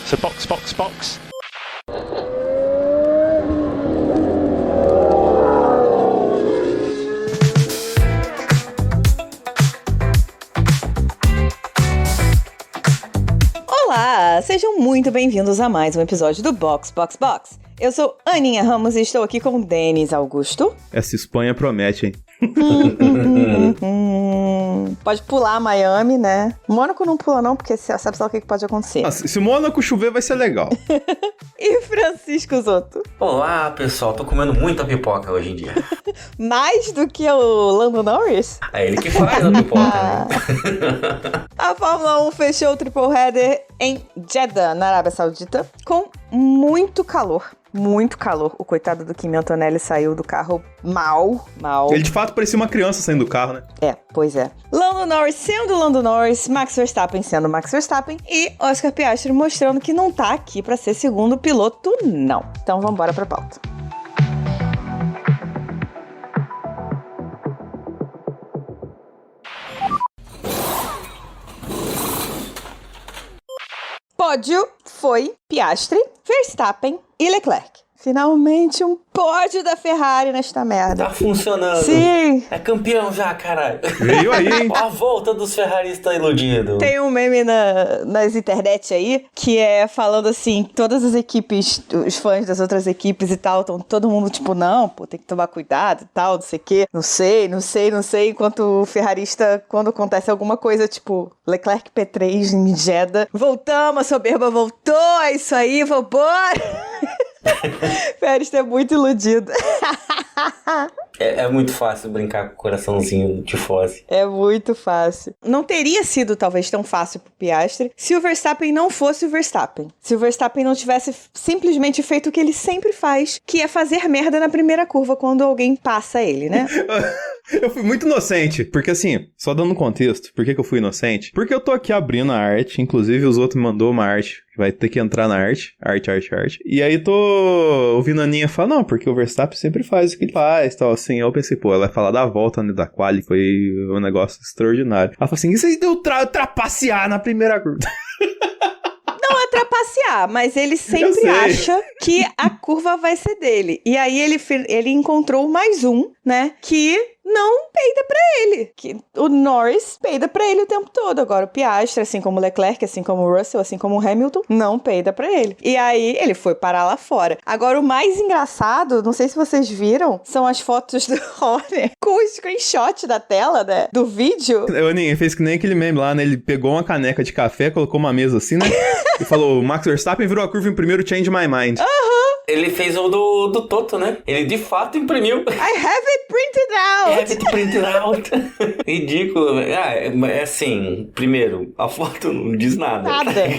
So box. Olá, sejam muito bem-vindos a mais um episódio do Box. Eu sou Aninha Ramos e estou aqui com Denis Augusto. Essa Espanha promete, hein? Pode pular Miami, né? Mônaco não pula não, porque você sabe só o que pode acontecer. Se Mônaco chover, vai ser legal. E Francisco Zotto. Olá, pessoal. Tô comendo muita pipoca hoje em dia. Mais do que o Lando Norris? É ele que faz a pipoca, né? A Fórmula 1 fechou o triple header em Jeddah, na Arábia Saudita, com muito calor. Muito calor. O coitado do Kimi Antonelli saiu do carro mal. Ele de fato parecia uma criança saindo do carro, né? É, pois é. Lando Norris sendo Lando Norris, Max Verstappen sendo Max Verstappen e Oscar Piastri mostrando que não tá aqui pra ser segundo piloto, não. Então vambora pra pauta. Pódio foi Piastri, Verstappen e Leclerc. Finalmente um pódio da Ferrari nesta merda. Tá funcionando. Sim. É campeão já, caralho. Veio aí, hein? A volta dos ferraristas iludidos. Tem um meme nas internet aí, que é falando assim, todas as equipes, os fãs das outras equipes e tal, estão todo mundo tipo, não, pô, tem que tomar cuidado e tal, não sei o quê. Não sei, enquanto o ferrarista, quando acontece alguma coisa, tipo, Leclerc P3 em Jeddah, voltamos, a soberba voltou, é isso aí, vambora! Ferrarista é muito iludido. É muito fácil brincar com o coraçãozinho de Fosse. É muito fácil. Não teria sido, talvez, tão fácil pro Piastri se o Verstappen não fosse o Verstappen. Se o Verstappen não tivesse simplesmente feito o que ele sempre faz, que é fazer merda na primeira curva quando alguém passa ele, né? Eu fui muito inocente, porque assim, só dando contexto, por que eu fui inocente? Porque eu tô aqui abrindo a arte, inclusive os outros me mandou uma arte, que vai ter que entrar na arte, e aí tô ouvindo a Aninha falar, não, porque o Verstappen sempre faz o que ele faz, tal, assim, eu pensei, pô, ela vai falar da volta, né, da quali, foi um negócio extraordinário. Ela falou assim, e vocês deu trapacear na primeira curva? Não é trapacear, mas ele sempre acha que a curva vai ser dele. E aí ele encontrou mais um, né, que não peida pra ele. Que o Norris peida pra ele o tempo todo. Agora o Piastri, assim como o Leclerc, assim como o Russell, assim como o Hamilton, não peida pra ele. E aí ele foi parar lá fora. Agora o mais engraçado, não sei se vocês viram, são as fotos do Horner com o screenshot da tela, né, do vídeo. O Aninha fez que nem aquele meme lá, né, ele pegou uma caneca de café, colocou uma mesa assim, né, e falou, Max Verstappen virou a curva em primeiro, change my mind. Ele fez o do Toto, né? Ele de fato imprimiu. I have it printed out. Have it printed out. Ridículo. É assim, primeiro, a foto não diz nada.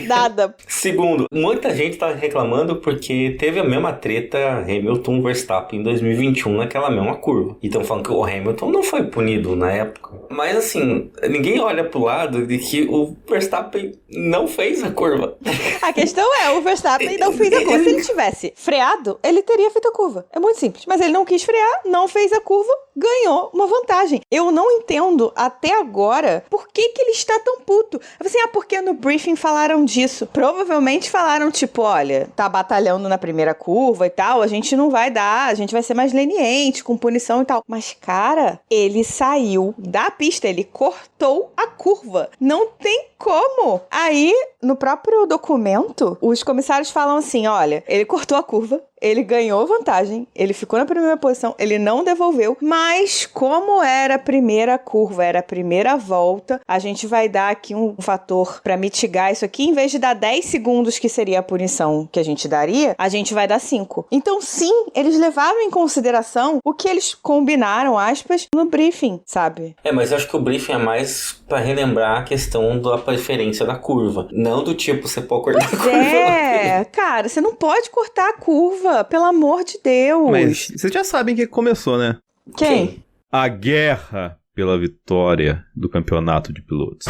Nada. Segundo, muita gente tá reclamando porque teve a mesma treta Hamilton-Verstappen em 2021 naquela mesma curva. E estão falando que o Hamilton não foi punido na época. Mas assim, ninguém olha pro lado de que o Verstappen não fez a curva. A questão é, o Verstappen não fez a curva. Se ele tivesse freado, ele teria feito a curva. É muito simples. Mas ele não quis frear, não fez a curva, ganhou uma vantagem. Eu não entendo até agora por que ele está tão puto. Eu falei assim, porque no briefing falaram disso. Provavelmente falaram, tipo, olha, tá batalhando na primeira curva e tal, a gente não vai dar, a gente vai ser mais leniente com punição e tal. Mas, cara, ele saiu da pista, ele cortou a curva. Não tem como. Aí, no próprio documento, os comissários falam assim, olha, ele cortou a curva, ele ganhou vantagem, ele ficou na primeira posição, ele não devolveu, mas como era a primeira curva, era a primeira volta, a gente vai dar aqui um fator pra mitigar isso aqui, em vez de dar 10 segundos, que seria a punição que a gente daria, a gente vai dar 5. Então, sim, eles levaram em consideração o que eles combinaram, aspas, no briefing, sabe? Mas eu acho que o briefing é mais pra relembrar a questão da preferência da curva, não do tipo, você pode cortar a curva. Cara, você não pode cortar a curva, pelo amor de Deus. Mas vocês já sabem que começou, né? Quem? A guerra pela vitória do campeonato de pilotos.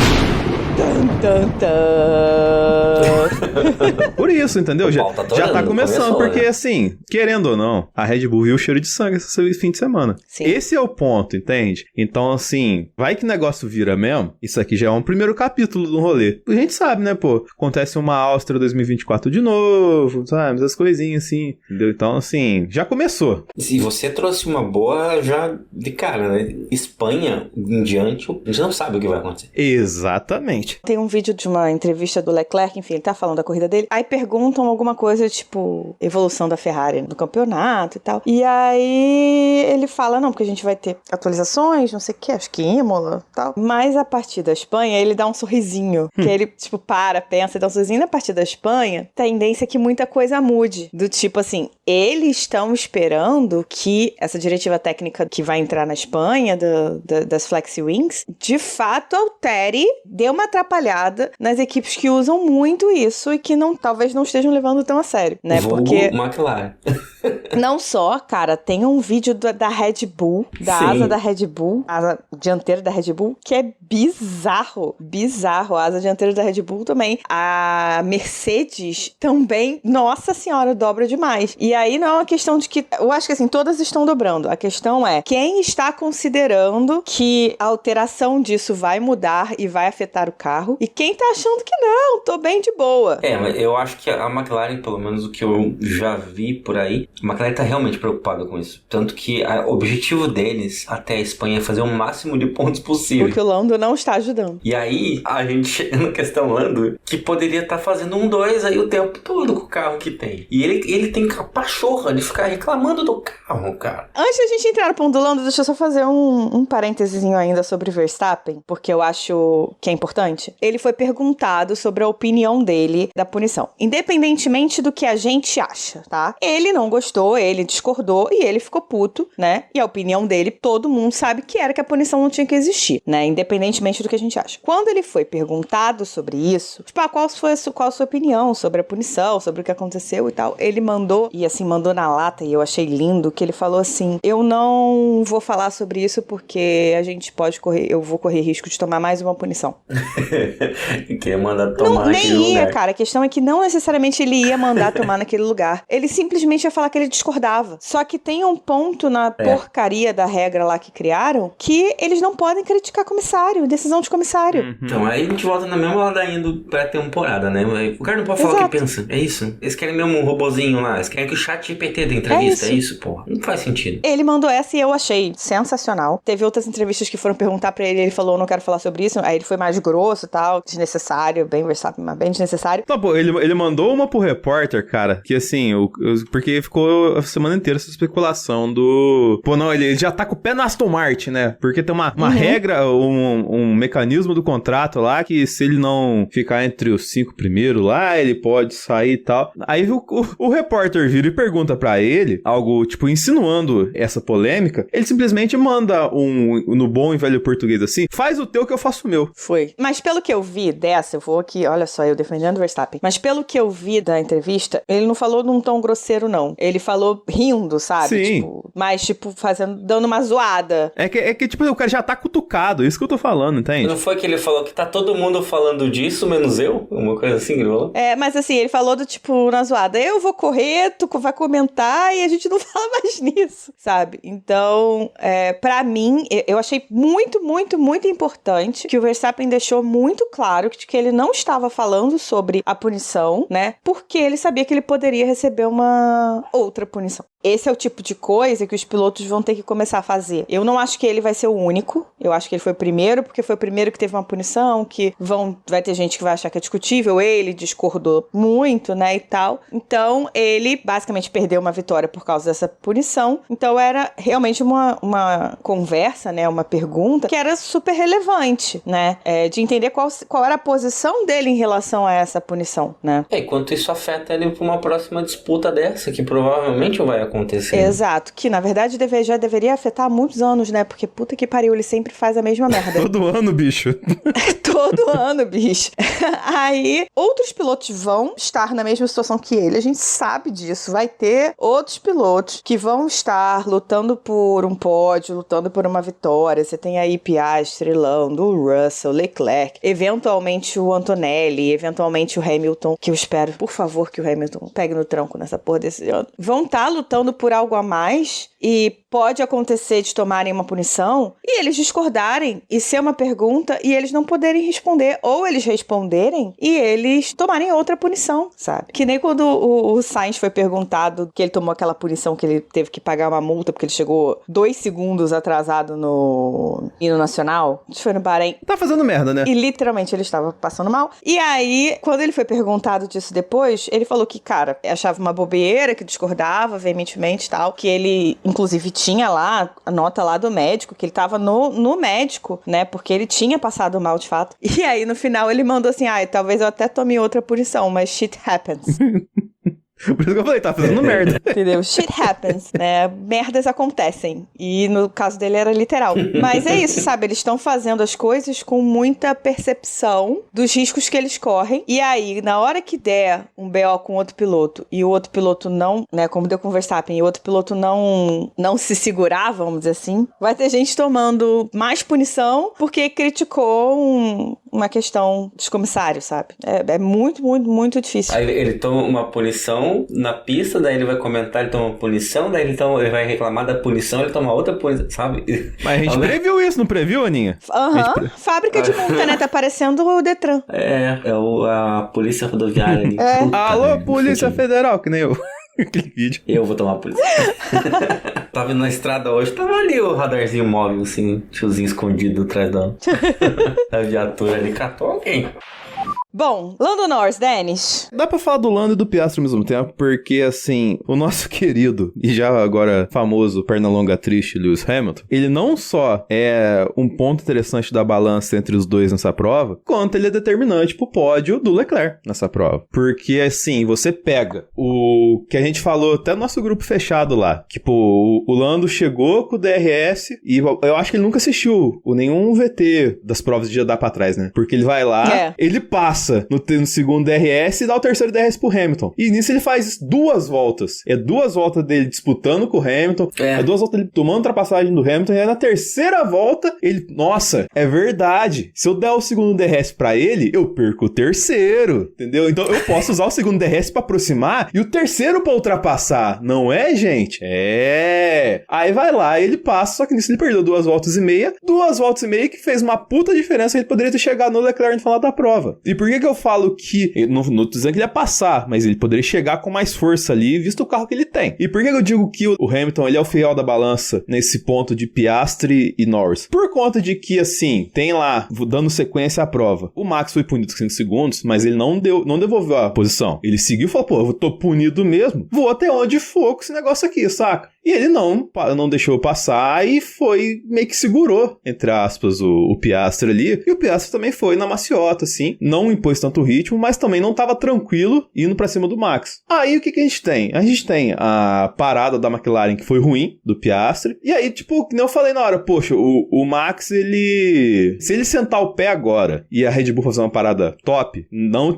Tan, tan, tan. Por isso, entendeu? O Já, pau tá já tá atorando, começando, começou, porque né? assim, querendo ou não, a Red Bull viu o cheiro de sangue esse fim de semana. Sim. Esse é o ponto, entende? Então, assim, vai que negócio vira mesmo. Isso aqui já é um primeiro capítulo do rolê. A gente sabe, né, pô? Acontece uma Áustria 2024 de novo, sabe? Essas coisinhas assim, entendeu? Então, assim, já começou. Se você trouxe uma boa já de cara, né? Espanha em diante, a gente não sabe o que vai acontecer. Exatamente. Tem um vídeo de uma entrevista do Leclerc, enfim, ele tá falando da corrida dele. Aí perguntam alguma coisa, tipo, evolução da Ferrari no campeonato e tal. E aí ele fala, não, porque a gente vai ter atualizações, não sei o que, acho que Imola e tal. Mas a partir da Espanha, ele dá um sorrisinho. Que ele, tipo, pensa e dá um sorrisinho. Na partir da Espanha, tendência é que muita coisa mude. Do tipo assim, eles estão esperando que essa diretiva técnica que vai entrar na Espanha, das Flexi Wings, de fato altere, dê uma atrapalhada nas equipes que usam muito isso e que talvez não estejam levando tão a sério, né? Vulgo Porque McLaren. não só, cara, tem um vídeo da Red Bull, da Sim. asa da Red Bull, asa dianteira da Red Bull, que é bizarro, a asa dianteira da Red Bull também. A Mercedes também, nossa senhora, dobra demais. E aí não é uma questão de que, eu acho que assim, todas estão dobrando. A questão é, quem está considerando que a alteração disso vai mudar e vai afetar o carro, e quem tá achando que não, tô bem de boa. Mas eu acho que a McLaren, pelo menos o que eu já vi por aí, a McLaren tá realmente preocupada com isso. Tanto que o objetivo deles até a Espanha é fazer o máximo de pontos possível. Porque o Lando não está ajudando. E aí, a gente chega na questão Lando, que poderia estar fazendo 1-2 aí o tempo todo com o carro que tem. E ele tem a pachorra de ficar reclamando do carro, cara. Antes da gente entrar no ponto do Lando, deixa eu só fazer um parênteses ainda sobre Verstappen, porque eu acho que é importante. Ele foi perguntado sobre a opinião dele da punição. Independentemente do que a gente acha, tá? Ele não gostou, ele discordou e ele ficou puto, né? E a opinião dele, todo mundo sabe que era que a punição não tinha que existir, né? Independentemente do que a gente acha. Quando ele foi perguntado sobre isso, tipo, qual a sua opinião sobre a punição, sobre o que aconteceu e tal, ele mandou, e assim, mandou na lata, e eu achei lindo, que ele falou assim, eu não vou falar sobre isso porque a gente pode eu vou correr risco de tomar mais uma punição. Que manda tomar Nem naquele ia, lugar. cara. A questão é que não necessariamente ele ia mandar tomar naquele lugar. Ele simplesmente ia falar que ele discordava. Só que tem um ponto na porcaria da regra lá que criaram que eles não podem criticar comissário, decisão de comissário. Então, aí a gente volta na mesma ladainha do pré-temporada, né? O cara não pode falar o que pensa. É isso. Eles querem mesmo um robozinho lá. Eles querem que o chat GPT dê entrevista. É isso, porra. Não faz sentido. Ele mandou essa e eu achei sensacional. Teve outras entrevistas que foram perguntar pra ele, ele falou, não quero falar sobre isso. Aí ele foi mais grosso e tal, desnecessário, bem Verstappen, mas bem desnecessário. Tá, pô, ele mandou uma pro repórter, cara, que assim, porque ficou a semana inteira essa especulação do... Pô, não, ele já tá com o pé na Aston Martin, né? Porque tem uma regra, um mecanismo do contrato lá, que se ele não ficar entre os 5 primeiros lá, ele pode sair e tal. Aí o repórter vira e pergunta pra ele, algo, tipo, insinuando essa polêmica, ele simplesmente manda no bom e velho português assim, faz o teu que eu faço o meu. Foi. Mas pelo que eu vi dessa, eu vou aqui, olha só, eu defendendo o Verstappen, mas pelo que eu vi da entrevista, ele não falou num tom grosseiro, não. Ele falou rindo, sabe? Sim. Tipo, mas, tipo, dando uma zoada. É que, tipo, o cara já tá cutucado, isso que eu tô falando, entende? Não foi que ele falou que tá todo mundo falando disso, menos eu? Uma coisa assim que ele falou? Mas assim, ele falou do tipo, na zoada, eu vou correr, tu vai comentar e a gente não fala mais nisso, sabe? Então, pra mim, eu achei muito, muito, muito importante que o Verstappen deixou muito claro que ele não estava falando sobre a punição, né? Porque ele sabia que ele poderia receber uma outra punição. Esse é o tipo de coisa que os pilotos vão ter que começar a fazer. Eu não acho que ele vai ser o único. Eu acho que ele foi o primeiro, porque foi o primeiro que teve uma punição, que vai ter gente que vai achar que é discutível. Ele discordou muito, né, e tal. Então, ele basicamente perdeu uma vitória por causa dessa punição. Então, era realmente uma conversa, né, uma pergunta que era super relevante, né, de entender qual era a posição dele em relação a essa punição, né. Enquanto isso afeta ele pra uma próxima disputa dessa, que provavelmente vai acontecer. acontecendo. Exato, que na verdade já deveria afetar há muitos anos, né? Porque puta que pariu, ele sempre faz a mesma merda. Todo ano, bicho. Todo ano, bicho. Aí, outros pilotos vão estar na mesma situação que ele, a gente sabe disso. Vai ter outros pilotos que vão estar lutando por um pódio, lutando por uma vitória. Você tem aí Piastri, Lando, o Russell, Leclerc, eventualmente o Antonelli, eventualmente o Hamilton, que eu espero, por favor, que o Hamilton pegue no tranco nessa porra desse ano. Vão estar lutando por algo a mais e pode acontecer de tomarem uma punição e eles discordarem e ser uma pergunta e eles não poderem responder, ou eles responderem e eles tomarem outra punição, sabe? Que nem quando o Sainz foi perguntado que ele tomou aquela punição que ele teve que pagar uma multa porque ele chegou 2 segundos atrasado no hino nacional. Isso foi no Bahrein. Tá fazendo merda, né? E literalmente ele estava passando mal. E aí, quando ele foi perguntado disso depois, ele falou que, cara, achava uma bobeira, que discordava veementemente e tal, que ele, inclusive, tinha lá a nota lá do médico, que ele tava no médico, né, porque ele tinha passado mal de fato. E aí, no final, ele mandou assim, talvez eu até tome outra punição, mas shit happens. Por isso que eu falei, tá fazendo merda. Entendeu? Shit happens, né? Merdas acontecem. E no caso dele era literal. Mas é isso, sabe? Eles estão fazendo as coisas com muita percepção dos riscos que eles correm. E aí, na hora que der um BO com outro piloto e o outro piloto não, né? Como deu com o Verstappen, e o outro piloto não se segurar, vamos dizer assim, vai ter gente tomando mais punição porque criticou uma questão dos comissários, sabe? É muito, muito, muito difícil. Aí ele toma uma punição na pista, daí ele vai comentar, ele toma uma punição, daí ele vai reclamar da punição, ele toma outra punição, sabe? Mas a gente previu isso, não previu, Aninha? Aham, fábrica de multa, né? Tá parecendo o Detran. A polícia rodoviária ali. Alô, Polícia Federal, que nem eu. Aquele vídeo. Eu vou tomar a punição. Tava indo na estrada hoje, tava ali o radarzinho móvel, assim, tiozinho escondido atrás da viatura ali, catou alguém. Bom, Lando Norris, Dennis. Dá pra falar do Lando e do Piastri ao mesmo tempo, porque, assim, o nosso querido e já agora famoso Pernalonga triste Lewis Hamilton, ele não só é um ponto interessante da balança entre os dois nessa prova, quanto ele é determinante pro pódio do Leclerc nessa prova. Porque, assim, você pega o que a gente falou até no nosso grupo fechado lá, que, pô, o Lando chegou com o DRS e eu acho que ele nunca assistiu nenhum VT das provas de andar pra trás, né? Porque ele vai lá, ele passa no segundo DRS e dá o terceiro DRS pro Hamilton. E nisso ele faz 2 voltas. É 2 voltas dele disputando com o Hamilton. É 2 voltas dele tomando ultrapassagem do Hamilton. E aí na terceira volta, ele... Nossa, é verdade. Se eu der o segundo DRS pra ele, eu perco o terceiro. Entendeu? Então eu posso usar o segundo DRS pra aproximar e o terceiro pra ultrapassar. Não é, gente? Aí vai lá e ele passa. Só que nisso ele perdeu 2 voltas e meia. 2 voltas e meia que fez uma puta diferença. Ele poderia ter chegado no Leclerc no final da prova. E por que eu falo que... Não tô dizendo que ele ia passar, mas ele poderia chegar com mais força ali, visto o carro que ele tem. E por que eu digo que o Hamilton ele é o fiel da balança nesse ponto de Piastri e Norris? Por conta de que, assim, tem lá, dando sequência à prova, o Max foi punido com 5 segundos, mas ele não devolveu a posição. Ele seguiu e falou, pô, eu tô punido mesmo, vou até onde for com esse negócio aqui, saca? E ele não deixou passar e foi, meio que segurou, entre aspas, o Piastri ali. E o Piastri também foi na maciota, assim, não impôs tanto ritmo, mas também não tava tranquilo indo pra cima do Max. Aí o que a gente tem? A gente tem a parada da McLaren que foi ruim, do Piastri. E aí, tipo, que nem eu falei na hora, poxa, o Max, ele... Se ele sentar o pé agora e a Red Bull fazer uma parada top, não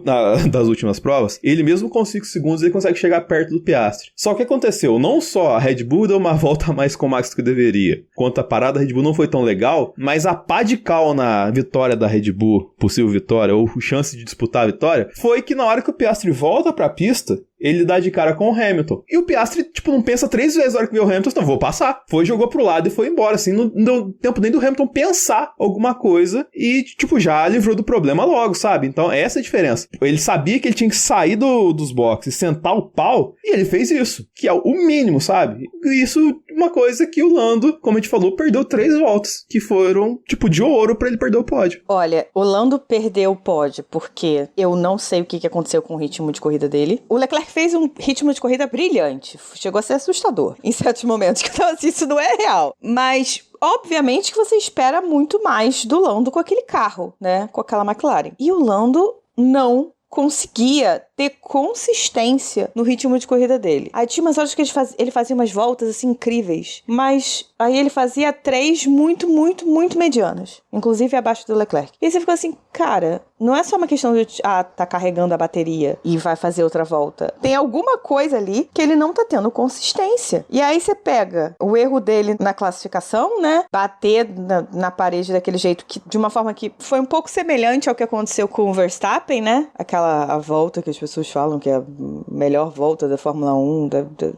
das últimas provas, ele mesmo com 5 segundos ele consegue chegar perto do Piastri. Só que aconteceu, não só a Red Bull deu uma volta a mais com o Max do que deveria, quanto a parada da Red Bull não foi tão legal, mas a pá de cal na vitória da Red Bull, possível vitória, ou chance de disputar a vitória, foi que na hora que o Piastri volta pra pista, ele dá de cara com o Hamilton. E o Piastri, tipo, não pensa 3 vezes na hora que vê o Hamilton, não, vou passar. Foi, jogou pro lado e foi embora, assim, não deu tempo nem do Hamilton pensar alguma coisa e, tipo, já livrou do problema logo, sabe? Então, essa é a diferença. Ele sabia que ele tinha que sair dos boxes e sentar o pau, e ele fez isso, que é o mínimo, sabe? Isso, uma coisa que o Lando, como a gente falou, perdeu 3 voltas, que foram, tipo, de ouro pra ele perder o pódio. Olha, o Lando perdeu o pódio porque eu não sei o que aconteceu com o ritmo de corrida dele. O Leclerc fez um ritmo de corrida brilhante. Chegou a ser assustador em certos momentos. Então, assim, isso não é real. Mas... obviamente que você espera muito mais do Lando com aquele carro, né? Com aquela McLaren. E o Lando não conseguia ter consistência no ritmo de corrida dele. Aí tinha umas horas que ele fazia umas voltas, assim, incríveis. Mas aí ele fazia 3 muito, muito, muito medianas. Inclusive abaixo do Leclerc. E aí você ficou assim, cara, não é só uma questão de, tá carregando a bateria e vai fazer outra volta. Tem alguma coisa ali que ele não tá tendo consistência. E aí você pega o erro dele na classificação, né? Bater na parede daquele jeito, de uma forma que foi um pouco semelhante ao que aconteceu com o Verstappen, né? A volta que as pessoas falam que é a melhor volta da Fórmula 1,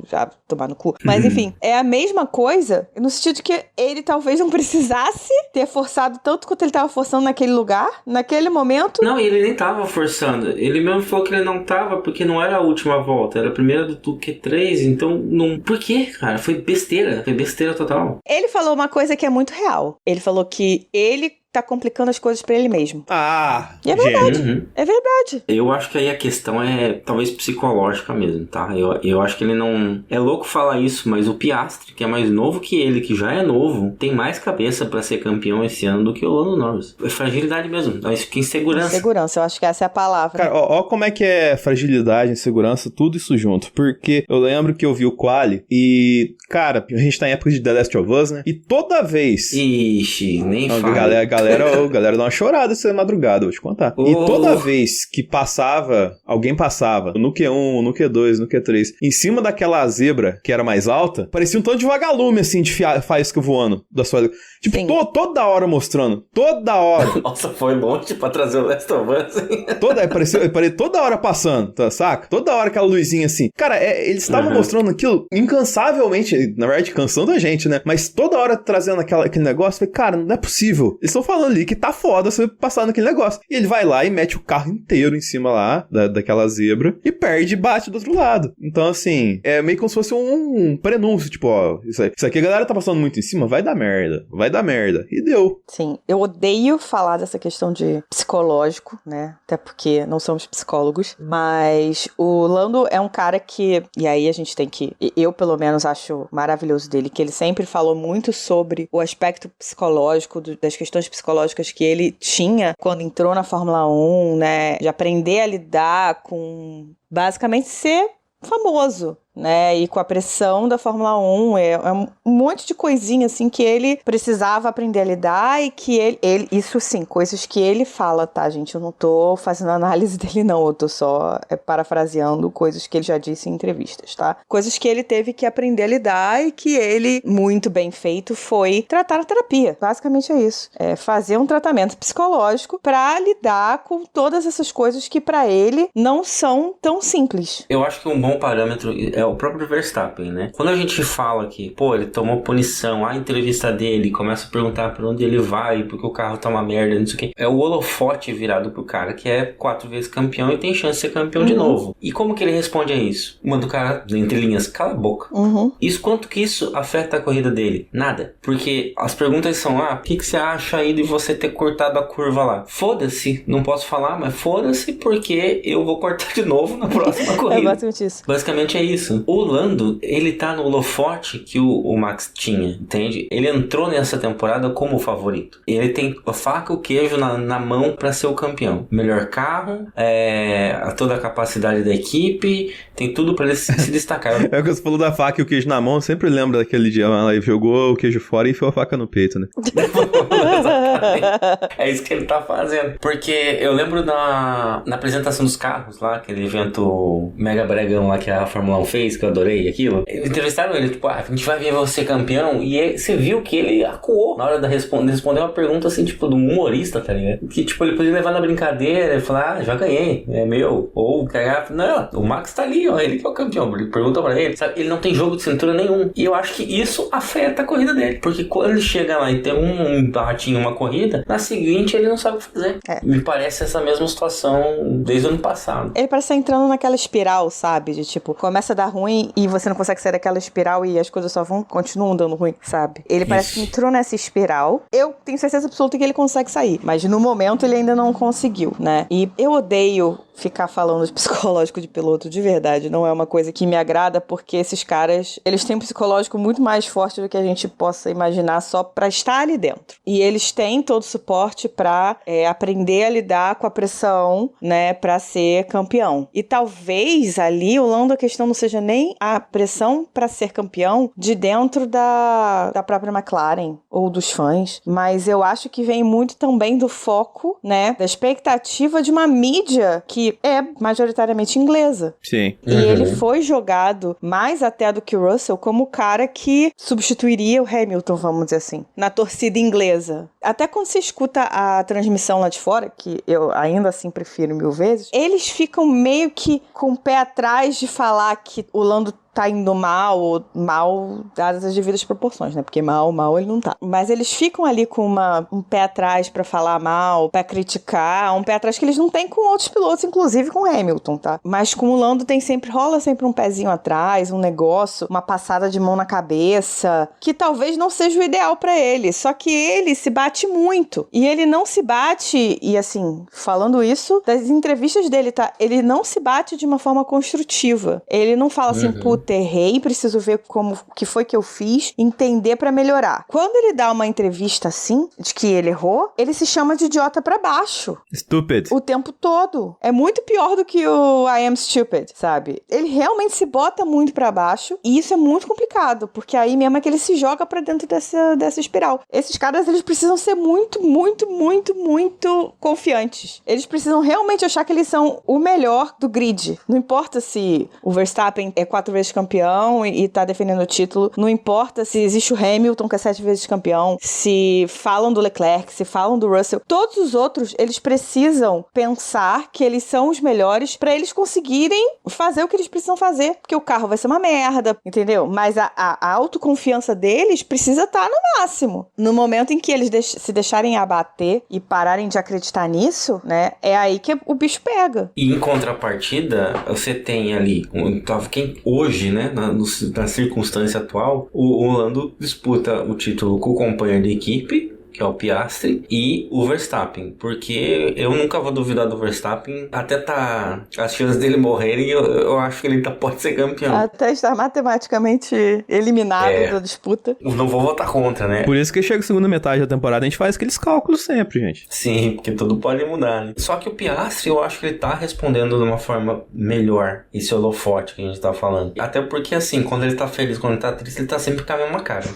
já tomar no cu. Mas enfim, é a mesma coisa no sentido que ele talvez não precisasse ter forçado tanto quanto ele tava forçando naquele lugar, naquele momento. Não, ele nem tava forçando. Ele mesmo falou que ele não tava porque não era a última volta, era a primeira do Q3, então não... Por quê, cara? Foi besteira total. Ele falou uma coisa que é muito real. Ele falou que ele tá complicando as coisas pra ele mesmo. E é verdade. É verdade. Eu acho que aí a questão é talvez psicológica mesmo, tá? Eu acho que ele não... É louco falar isso, mas o Piastri, que é mais novo que ele, que já é novo, tem mais cabeça pra ser campeão esse ano do que o Lando Norris. É fragilidade mesmo. É insegurança. Insegurança, eu acho que essa é a palavra. Cara, ó como é que é fragilidade, insegurança, tudo isso junto. Porque eu lembro que eu vi o quali e, cara, a gente tá em época de The Last of Us, né? E toda vez... Ixi, nem fala. A galera dá uma chorada essa madrugada, vou te contar. E toda vez que alguém passava no Q1, no Q2, no Q3, em cima daquela zebra que era mais alta, parecia um tanto de vagalume, assim, de faísca voando da sua... Tipo, toda hora mostrando. Toda hora. Nossa, foi longe pra trazer o Last of Us. Parecia toda hora passando, tá, saca? Toda hora aquela luzinha assim. Cara, eles estavam mostrando aquilo incansavelmente, na verdade, cansando a gente, né? Mas toda hora trazendo aquele negócio, falei, cara, não é possível. Eles estão falando ali que tá foda você passar naquele negócio. E ele vai lá e mete o carro inteiro em cima lá, daquela zebra, e perde e bate do outro lado. Então, assim, é meio como se fosse um prenúncio, tipo, ó, isso aqui a galera tá passando muito em cima, vai dar merda. E deu. Sim, eu odeio falar dessa questão de psicológico, né? Até porque não somos psicólogos, mas o Lando é um cara que, e aí a gente tem que, eu pelo menos acho maravilhoso dele, que ele sempre falou muito sobre o aspecto psicológico, das questões psicológicas que ele tinha quando entrou na Fórmula 1, né? De aprender a lidar com, basicamente, ser famoso, né, e com a pressão da Fórmula 1, é um monte de coisinha, assim, que ele precisava aprender a lidar e que ele isso sim, coisas que ele fala, tá, gente, eu não tô fazendo análise dele não, eu tô só parafraseando coisas que ele já disse em entrevistas, tá, coisas que ele teve que aprender a lidar e que ele, muito bem feito, foi tratar a terapia, basicamente é isso, é fazer um tratamento psicológico pra lidar com todas essas coisas que pra ele não são tão simples. Eu acho que um bom parâmetro é o próprio Verstappen, né? Quando a gente fala que, pô, ele tomou punição, a entrevista dele, começa a perguntar pra onde ele vai, porque o carro tá uma merda, não sei o quê. É o holofote virado pro cara que é 4 vezes campeão e tem chance de ser campeão de novo. E como que ele responde a isso? Manda o cara, entre linhas, cala a boca. Isso, quanto que isso afeta a corrida dele? Nada. Porque as perguntas são, o que você acha aí de você ter cortado a curva lá? Foda-se, não posso falar, mas foda-se porque eu vou cortar de novo na próxima corrida. É basicamente isso. Basicamente é isso. O Lando, ele tá no holofote que o Max tinha, entende? Ele entrou nessa temporada como favorito. Ele tem a faca e o queijo na mão pra ser o campeão. Melhor carro, toda a capacidade da equipe, tem tudo pra ele se destacar. É o que você falou da faca e o queijo na mão, eu sempre lembro daquele dia lá, ele jogou o queijo fora e enfiou a faca no peito, né? É isso que ele tá fazendo. Porque eu lembro na apresentação dos carros lá, aquele evento mega bregão lá que a Fórmula 1 fez, que eu adorei aquilo. Entrevistaram ele, tipo, a gente vai ver você campeão, e você viu que ele acuou na hora de responder uma pergunta assim, tipo, de um humorista, tá ligado? Que, tipo, ele podia levar na brincadeira e falar, já ganhei, é meu. Ou cagar, não, o Max tá ali, ó, ele que é o campeão. Ele pergunta pra ele, sabe? Ele não tem jogo de cintura nenhum. E eu acho que isso afeta a corrida dele. Porque quando ele chega lá e tem um baratinho, uma corrida, na seguinte ele não sabe o que fazer. Me parece essa mesma situação desde o ano passado. Ele parece estar entrando naquela espiral, sabe? De tipo, começa a dar ruim e você não consegue sair daquela espiral e as coisas só continuam dando ruim, sabe? Ele parece que entrou nessa espiral. Eu tenho certeza absoluta que ele consegue sair, mas no momento ele ainda não conseguiu, né? E eu odeio ficar falando de psicológico de piloto de verdade. Não é uma coisa que me agrada, porque esses caras, eles têm um psicológico muito mais forte do que a gente possa imaginar só pra estar ali dentro. E eles têm todo o suporte pra aprender a lidar com a pressão, né, pra ser campeão. E talvez ali, o Lando, a questão não seja nem a pressão pra ser campeão de dentro da própria McLaren ou dos fãs, mas eu acho que vem muito também do foco, né, da expectativa de uma mídia que é majoritariamente inglesa. Sim. E ele foi jogado mais até do que o Russell como o cara que substituiria o Hamilton, vamos dizer assim, na torcida inglesa. Até quando você escuta a transmissão lá de fora, que eu ainda assim prefiro 1000 vezes, eles ficam meio que com o pé atrás de falar que o Lando tá indo mal, ou mal dadas as devidas proporções, né? Porque mal ele não tá. Mas eles ficam ali com um pé atrás pra falar mal, pra criticar, um pé atrás que eles não têm com outros pilotos, inclusive com o Hamilton, tá? Mas com o Lando rola sempre um pezinho atrás, um negócio, uma passada de mão na cabeça, que talvez não seja o ideal pra ele, só que ele se bate muito. E ele não se bate, e assim, falando isso, das entrevistas dele, tá? Ele não se bate de uma forma construtiva. Ele não fala assim, puta, errei, preciso ver o que foi que eu fiz, entender pra melhorar. Quando ele dá uma entrevista assim, de que ele errou, ele se chama de idiota pra baixo. Stupid. O tempo todo. É muito pior do que o I am stupid, sabe? Ele realmente se bota muito pra baixo, e isso é muito complicado, porque aí mesmo é que ele se joga pra dentro dessa espiral. Esses caras, eles precisam ser muito, muito, muito, muito confiantes. Eles precisam realmente achar que eles são o melhor do grid. Não importa se o Verstappen é 4 vezes campeão e tá defendendo o título. Não importa se existe o Hamilton, que é 7 vezes campeão, se falam do Leclerc, se falam do Russell. Todos os outros, eles precisam pensar que eles são os melhores pra eles conseguirem fazer o que eles precisam fazer. Porque o carro vai ser uma merda, entendeu? Mas a autoconfiança deles precisa estar no máximo. No momento em que eles se deixarem abater e pararem de acreditar nisso, né? É aí que o bicho pega. E em contrapartida, você tem ali, quem hoje, né, na circunstância atual, o Lando disputa o título com o companheiro de equipe, que é o Piastri, e o Verstappen, porque eu nunca vou duvidar do Verstappen, até as chances dele morrerem, eu acho que ele pode ser campeão. Até estar matematicamente eliminado da disputa. Não vou votar contra, né? Por isso que chega a segunda metade da temporada, a gente faz aqueles cálculos sempre, gente. Sim, porque tudo pode mudar, né? Só que o Piastri, eu acho que ele tá respondendo de uma forma melhor esse holofote que a gente tá falando. Até porque, assim, quando ele tá feliz, quando ele tá triste, ele tá sempre com a mesma cara.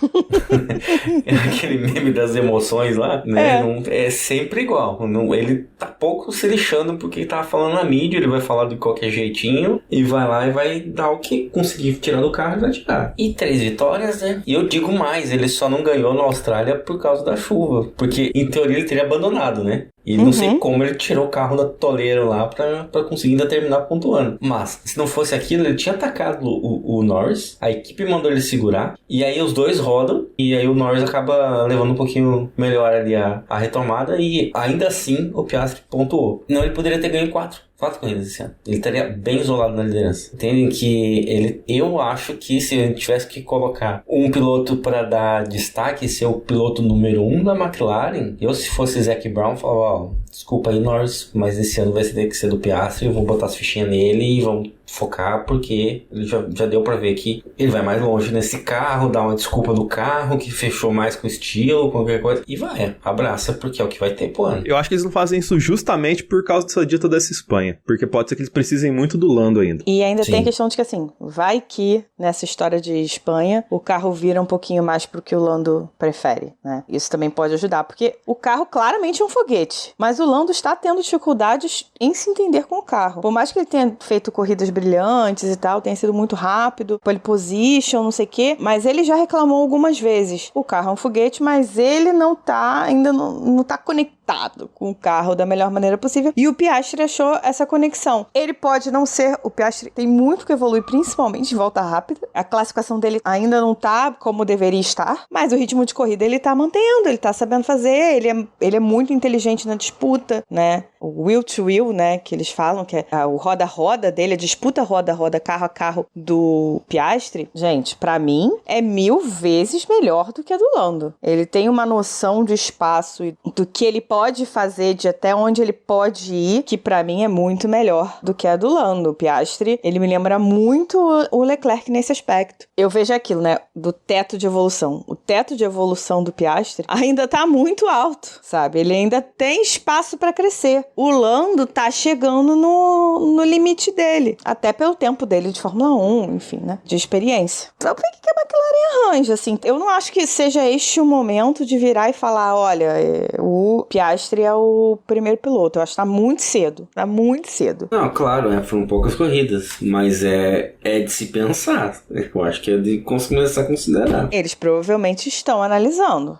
Aquele meme das emoções lá, né? É sempre igual. Ele tá pouco se lixando porque ele tava falando na mídia, ele vai falar de qualquer jeitinho e vai lá e vai dar o que conseguir tirar do carro e vai tirar. E 3 vitórias, né? E eu digo mais, ele só não ganhou na Austrália por causa da chuva. Porque, em teoria, ele teria abandonado, né? E não sei como ele tirou o carro da toleira lá pra conseguir ainda terminar pontuando. Mas, se não fosse aquilo, ele tinha atacado o Norris, a equipe mandou ele segurar, e aí os dois rodam, e aí o Norris acaba levando um pouquinho melhor ali a retomada, e ainda assim o Piastri pontuou. Não, ele poderia ter ganho 4 corridas esse ano. Ele estaria bem isolado na liderança. Entendem que eu acho que se a gente tivesse que colocar um piloto para dar destaque, ser o piloto número 1 da McLaren, eu, se fosse Zac Brown, falava, desculpa aí, Norris, mas esse ano vai ter que ser do Piastri, eu vou botar as fichinhas nele e vamos focar, porque ele já deu pra ver que ele vai mais longe nesse carro, dá uma desculpa do carro, que fechou mais com o estilo, qualquer coisa, e vai, abraça, porque é o que vai ter pro ano. Eu acho que eles não fazem isso justamente por causa dessa dita dessa Espanha, porque pode ser que eles precisem muito do Lando ainda. E ainda tem a questão de que, assim, vai que nessa história de Espanha, o carro vira um pouquinho mais pro que o Lando prefere, né? Isso também pode ajudar, porque o carro claramente é um foguete, mas o Lando está tendo dificuldades em se entender com o carro. Por mais que ele tenha feito corridas brilhantes e tal, tenha sido muito rápido, pole position, não sei o quê, mas ele já reclamou algumas vezes. O carro é um foguete, mas ele não tá, ainda não tá conectado com o carro da melhor maneira possível, e o Piastri achou essa conexão. Ele pode não ser, o Piastri tem muito que evoluir, principalmente em volta rápida, a classificação dele ainda não tá como deveria estar, mas o ritmo de corrida ele tá mantendo, ele tá sabendo fazer, ele é muito inteligente na disputa, né? O wheel to wheel, né, que eles falam, que é o roda-roda dele, a disputa roda-roda, carro a carro do Piastri, gente, pra mim, é 1000 vezes melhor do que a do Lando. Ele tem uma noção de espaço e do que ele pode pode fazer, de até onde ele pode ir, que pra mim é muito melhor do que a do Lando. O Piastri, ele me lembra muito o Leclerc nesse aspecto. Eu vejo aquilo, né, do teto de evolução. O teto de evolução do Piastri ainda tá muito alto, sabe? Ele ainda tem espaço pra crescer. O Lando tá chegando no limite dele, até pelo tempo dele de Fórmula 1, enfim, né, de experiência. Vamos ver o que a McLaren arranja, assim. Eu não acho que seja este o momento de virar e falar, olha, o Piastri é o primeiro piloto. Eu acho que tá muito cedo. Tá muito cedo. Não, claro, foram poucas corridas, mas é de se pensar. Eu acho que é de começar a considerar. Eles provavelmente estão analisando.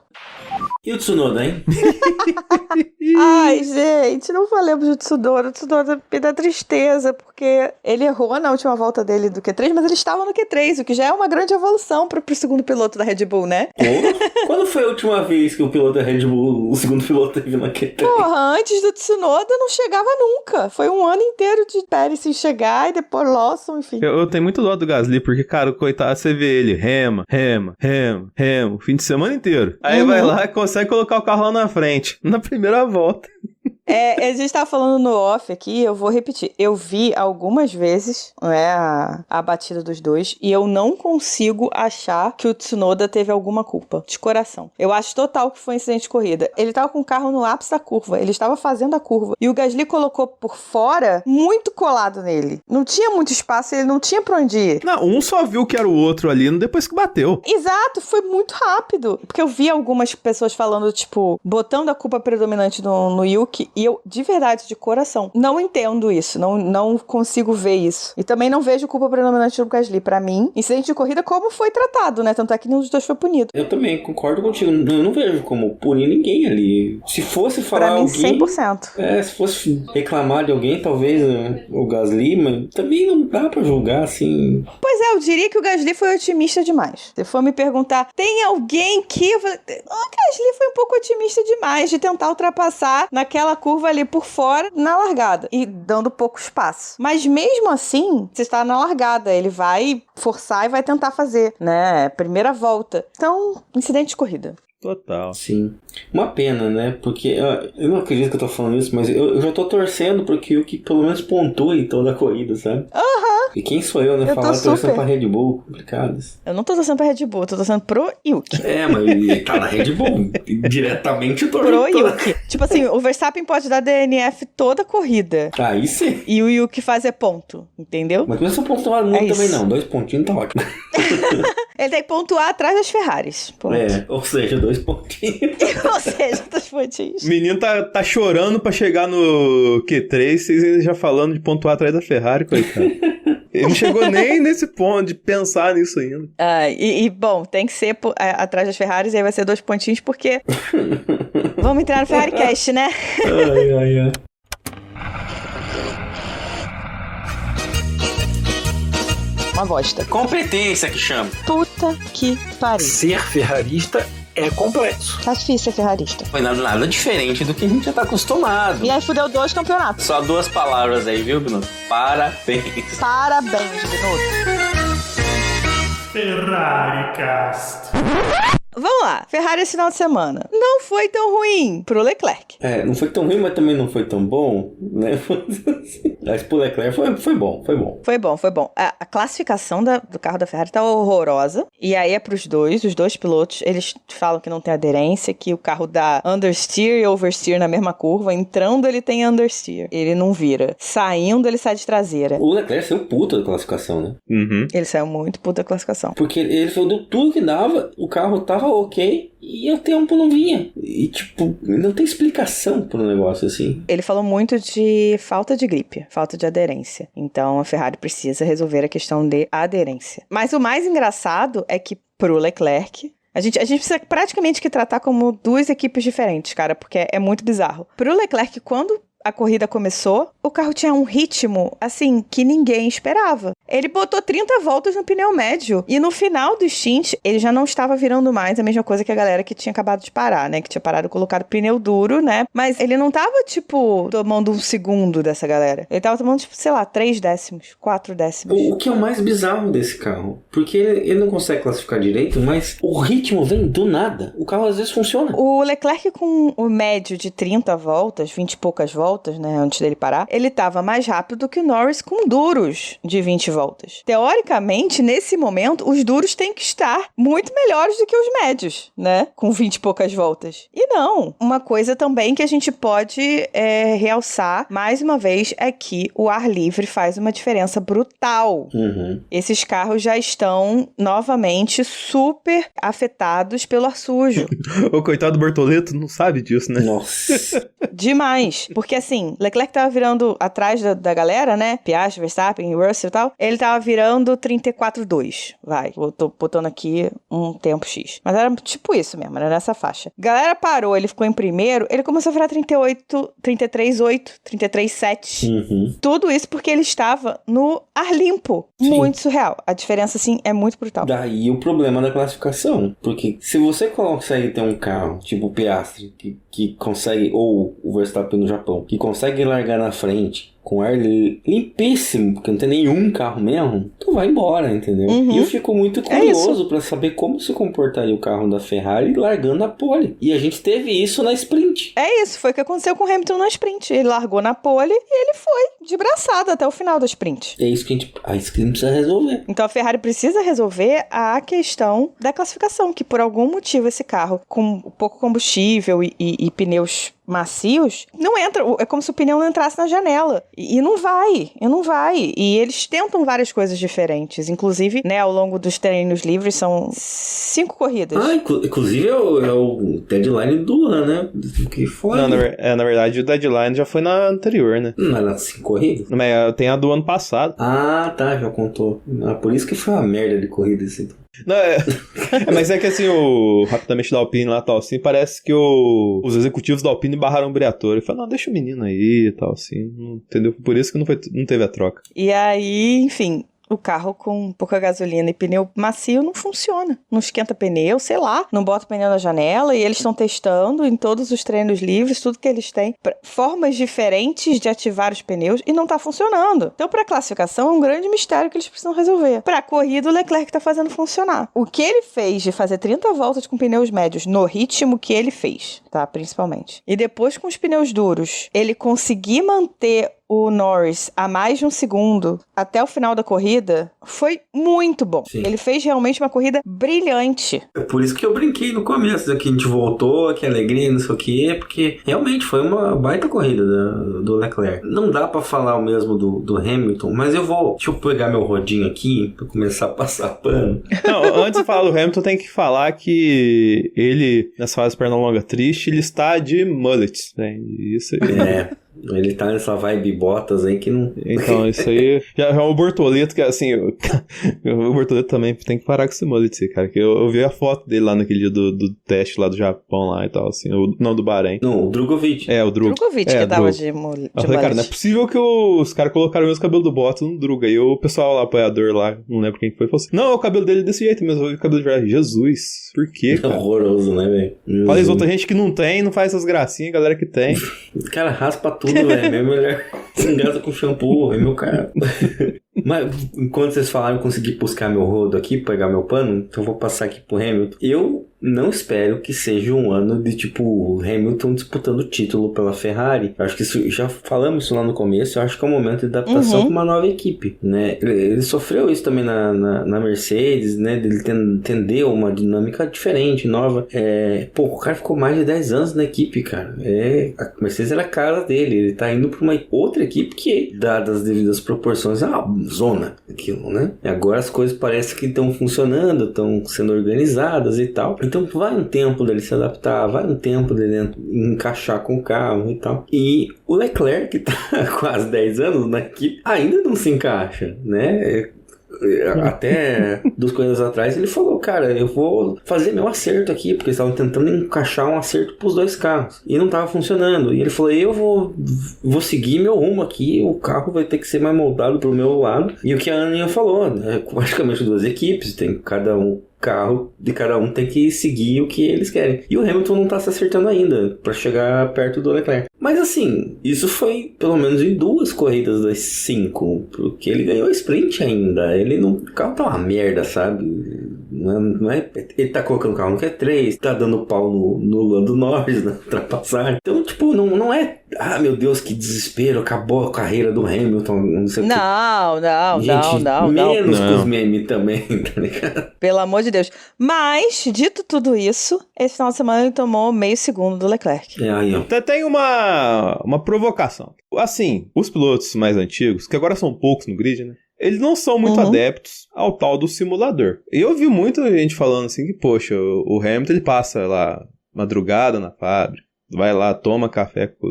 E o Tsunoda, hein? Ai, gente, não falemos do Tsunoda. O Tsunoda me dá tristeza, porque ele errou na última volta dele do Q3, mas ele estava no Q3, o que já é uma grande evolução pro segundo piloto da Red Bull, né? Quando foi a última vez que o piloto da Red Bull, o segundo piloto, teve na Q3? Porra, antes do Tsunoda não chegava nunca. Foi um ano inteiro de Pérez sem chegar e depois Lawson, enfim. Eu tenho muito dó do Gasly, porque, cara, coitado, você vê ele rema, o fim de semana inteiro. Aí vai lá e consegue colocar o carro lá na frente, na primeira volta. A gente tava falando no off aqui, eu vou repetir. Eu vi algumas vezes, né, a batida dos dois, e eu não consigo achar que o Tsunoda teve alguma culpa, de coração. Eu acho total que foi um incidente de corrida. Ele tava com o carro no ápice da curva, ele estava fazendo a curva, e o Gasly colocou por fora, muito colado nele. Não tinha muito espaço, ele não tinha pra onde ir. Não, um só viu que era o outro ali depois que bateu. Exato, foi muito rápido. Porque eu vi algumas pessoas falando, tipo, botando a culpa predominante no Yuki, e eu, de verdade, de coração, não entendo isso, não consigo ver isso. E também não vejo culpa predominante do Gasly. Pra mim, incidente de corrida, como foi tratado, né? Tanto é que nenhum dos dois foi punido. Eu também concordo contigo, eu não vejo como punir ninguém ali. Se fosse falar pra mim, alguém... 100%. Se fosse reclamar de alguém, talvez o Gasly, mas também não dá pra julgar, assim... Pois é, eu diria que o Gasly foi otimista demais. Se for me perguntar, tem alguém que... O Gasly foi um pouco otimista demais de tentar ultrapassar naquela curva ali por fora, na largada, e dando pouco espaço. Mas mesmo assim, você está na largada, ele vai forçar e vai tentar fazer, né? Primeira volta. Então, incidente de corrida. Total. Sim. Uma pena, né? Porque eu não acredito que eu tô falando isso, mas eu já tô torcendo porque o que pelo menos pontue toda a corrida, sabe? E quem sou eu, né? Eu Falar tô torcendo pra Red Bull, complicado. Eu não tô torcendo pra Red Bull, eu tô torcendo pro Yuki. Mas ele tá na Red Bull. Diretamente pro Yuki. Tipo assim, o Verstappen pode dar DNF toda a corrida. Aí sim. E o Yuki fazer ponto, entendeu? Mas não precisa pontuar muito também, não. 2 pontinhos tá ótimo. Ele tem que pontuar atrás das Ferraris. Ponto. Ou seja, 2 pontinhos. Ou seja, 2 pontinhos. O menino tá chorando pra chegar no Q3, vocês ainda já falando de pontuar atrás da Ferrari, coitado. Ele não chegou nem nesse ponto de pensar nisso ainda. Bom, tem que ser atrás das Ferraris, e aí vai ser 2 pontinhos, porque... Vamos entrar no Ferrari Cast, né? Ai. Uma bosta. Competência que chama. Puta que pariu. Ser ferrarista é complexo. Tá difícil ser ferrarista. Foi nada diferente do que a gente já tá acostumado. E aí fudeu 2 campeonatos. Só 2 palavras aí, viu, Bruno? Parabéns. Parabéns, Binotto. Ferrari Cast. Vamos lá, Ferrari esse final de semana. Não foi tão ruim pro Leclerc. Não foi tão ruim, mas também não foi tão bom, né? Mas pro Leclerc foi bom. Foi bom. A classificação do carro da Ferrari tá horrorosa. E aí é pros os dois pilotos. Eles falam que não tem aderência, que o carro dá understeer e oversteer na mesma curva. Entrando, ele tem understeer. Ele não vira. Saindo, ele sai de traseira. O Leclerc saiu puto da classificação, né? Uhum. Ele saiu muito puto da classificação. Porque ele falou do tudo que dava, o carro tava ok e o tempo não vinha. E tipo, não tem explicação pro negócio assim. Ele falou muito de falta de gripe, falta de aderência. Então a Ferrari precisa resolver a questão de aderência. Mas o mais engraçado é que pro Leclerc, a gente precisa praticamente que tratar como 2 equipes diferentes, cara, porque é muito bizarro. Pro Leclerc, quando a corrida começou, o carro tinha um ritmo, assim, que ninguém esperava. Ele botou 30 voltas no pneu médio. E no final do stint, ele já não estava virando mais a mesma coisa que a galera que tinha acabado de parar, né? Que tinha parado e colocado pneu duro, né? Mas ele não tava, tipo, tomando um segundo dessa galera. Ele tava tomando, tipo, sei lá, 3 décimos, 4 décimos. O que é o mais bizarro desse carro? Porque ele não consegue classificar direito, mas o ritmo vem do nada. O carro às vezes funciona. O Leclerc com o médio de 30 voltas, 20 e poucas voltas, né? Antes dele parar, ele tava mais rápido que o Norris com duros de 20 voltas. Teoricamente, nesse momento, os duros têm que estar muito melhores do que os médios, né? Com 20 e poucas voltas. E não. Uma coisa também que a gente pode realçar, mais uma vez, é que o ar livre faz uma diferença brutal. Esses carros já estão, novamente, super afetados pelo ar sujo. O coitado do Bortoleto não sabe disso, né? Nossa. Demais. Porque, assim, Leclerc tava virando atrás da galera, né? Piastri, Verstappen, Russell e tal. Ele tava virando 34,2. Vai. Eu tô botando aqui um tempo X. Mas era tipo isso mesmo, era nessa faixa. Galera parou, ele ficou em primeiro, ele começou a virar 38, 33,8, 33,7. Tudo isso porque ele estava no ar limpo. Sim. Muito surreal. A diferença, assim, é muito brutal. Daí o problema da classificação. Porque se você consegue ter um carro, tipo o Piastri, que consegue, ou o Verstappen no Japão, que consegue largar na frente com ar limpíssimo, porque não tem nenhum carro mesmo, tu vai embora, entendeu? E eu fico muito curioso pra saber como se comportaria o carro da Ferrari largando a pole. E a gente teve isso na sprint. É isso, foi o que aconteceu com o Hamilton na sprint. Ele largou na pole e ele foi de braçada até o final da sprint. É isso que a gente precisa resolver. Então a Ferrari precisa resolver a questão da classificação, que por algum motivo esse carro com pouco combustível e pneus macios, não entra, é como se o pneu não entrasse na janela, e não vai, e eles tentam várias coisas diferentes, inclusive, né, ao longo dos treinos livres, são 5 corridas. Inclusive é o deadline do ano, né, que foi. Não, na verdade o deadline já foi na anterior, né? Não era 5 corridas? Mas tem a do ano passado. Ah, tá, já contou. Por isso que foi uma merda de corrida assim. Não, mas é que assim, rapidamente da Alpine lá, tal, assim, parece que os executivos da Alpine barraram o Briatore e falaram, não, deixa o menino aí e tal, assim, entendeu? Por isso que não teve a troca. E aí, enfim, o carro com pouca gasolina e pneu macio não funciona. Não esquenta pneu, sei lá, não bota o pneu na janela, e eles estão testando em todos os treinos livres, tudo que eles têm, formas diferentes de ativar os pneus, e não tá funcionando. Então, pra classificação, é um grande mistério que eles precisam resolver. Pra corrida, o Leclerc tá fazendo funcionar. O que ele fez de fazer 30 voltas com pneus médios no ritmo que ele fez, tá? Principalmente. E depois com os pneus duros, ele conseguir manter o Norris a mais de um segundo até o final da corrida foi muito bom. Sim. Ele fez realmente uma corrida brilhante. É por isso que eu brinquei no começo, que a gente voltou, que alegria, não sei o que, porque realmente foi uma baita corrida do Leclerc. Não dá pra falar o mesmo do Hamilton, mas deixa eu pegar meu rodinho aqui pra começar a passar pano. Não, antes de falar do Hamilton, tem que falar que ele, nessa fase perna longa triste, ele está de mullet, né? Isso aí. Ele tá nessa vibe Bottas aí que não... Então, isso aí... Já é o Bortoleto, que assim... O Bortoleto também tem que parar com esse mullet, cara. Que eu vi a foto dele lá naquele dia do teste lá do Japão lá e tal, assim. Não, do Bahrein. Não, o Drogovic. É, o Drogovic que tava de mullet. Eu falei, cara, não é possível que os caras colocaram o mesmo cabelo do Bottas no Druga. E o pessoal lá, apoiador lá, não lembro quem foi, falou assim, não, o cabelo dele é desse jeito mesmo. Eu vi o cabelo de verdade. Jesus, por quê, cara? Horroroso, né, velho? Fala isso, outra gente que não tem, não faz essas gracinhas, galera que tem. Cara, raspa tudo, velho. É melhor se engata com shampoo, é meu cara. Mas enquanto vocês falaram, eu consegui buscar meu rodo aqui, pegar meu pano, então eu vou passar aqui pro Hamilton. Eu não espero que seja um ano de tipo Hamilton disputando o título pela Ferrari. Eu acho que isso, já falamos isso lá no começo, eu acho que é um momento de adaptação para uma nova equipe, né? Ele sofreu isso também na Mercedes, né? Dele entender uma dinâmica diferente, nova. O cara ficou mais de 10 anos na equipe, cara. A Mercedes era a casa dele, ele tá indo para uma outra equipe que, dadas as devidas proporções, é uma zona aquilo, né? E agora as coisas parecem que estão funcionando, estão sendo organizadas e tal. Então vai um tempo dele se adaptar, vai um tempo dele encaixar com o carro e tal. E o Leclerc, que tá há quase 10 anos na equipe, ainda não se encaixa, né? até 2 corridas atrás, ele falou, cara, eu vou fazer meu acerto aqui, porque eles estavam tentando encaixar um acerto pros 2 carros. E não tava funcionando. E ele falou, eu vou seguir meu rumo aqui, o carro vai ter que ser mais moldado pro meu lado. E o que a Aninha falou, né? Praticamente 2 equipes, tem cada um carro de cada um tem que seguir o que eles querem. E o Hamilton não tá se acertando ainda pra chegar perto do Leclerc. Mas assim, isso foi pelo menos em 2 corridas das 5, porque ele ganhou a sprint ainda. O carro tá uma merda, sabe? Não é, ele tá colocando o carro no Q3, tá dando pau no Lando Norris na ultrapassagem. Então, tipo, não é, meu Deus, que desespero, acabou a carreira do Hamilton, não sei o que. Não. Menos com os memes também, tá ligado? Pelo amor de Deus. Mas, dito tudo isso, esse final de semana ele tomou meio segundo do Leclerc. Aí, ó. Tem uma provocação. Assim, os pilotos mais antigos, que agora são poucos no grid, né? Eles não são muito adeptos ao tal do simulador. E eu vi muita gente falando assim que, poxa, o Hamilton ele passa lá madrugada na fábrica, vai lá, toma café com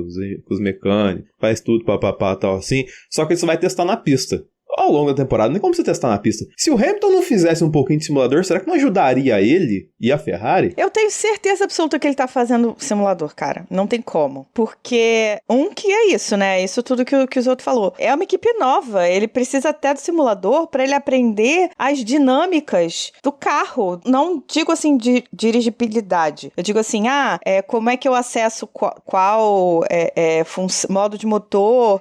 os mecânicos, faz tudo, papapá, tal assim, só que ele só vai testar na pista. Ao longo da temporada, nem como você testar na pista. Se o Hamilton não fizesse um pouquinho de simulador, será que não ajudaria ele e a Ferrari? Eu tenho certeza absoluta que ele tá fazendo simulador, cara. Não tem como. Porque, que é isso, né? Isso tudo que os outros falou. É uma equipe nova. Ele precisa até do simulador pra ele aprender as dinâmicas do carro. Não digo assim de dirigibilidade. Eu digo assim, como é que eu acesso qual modo de motor,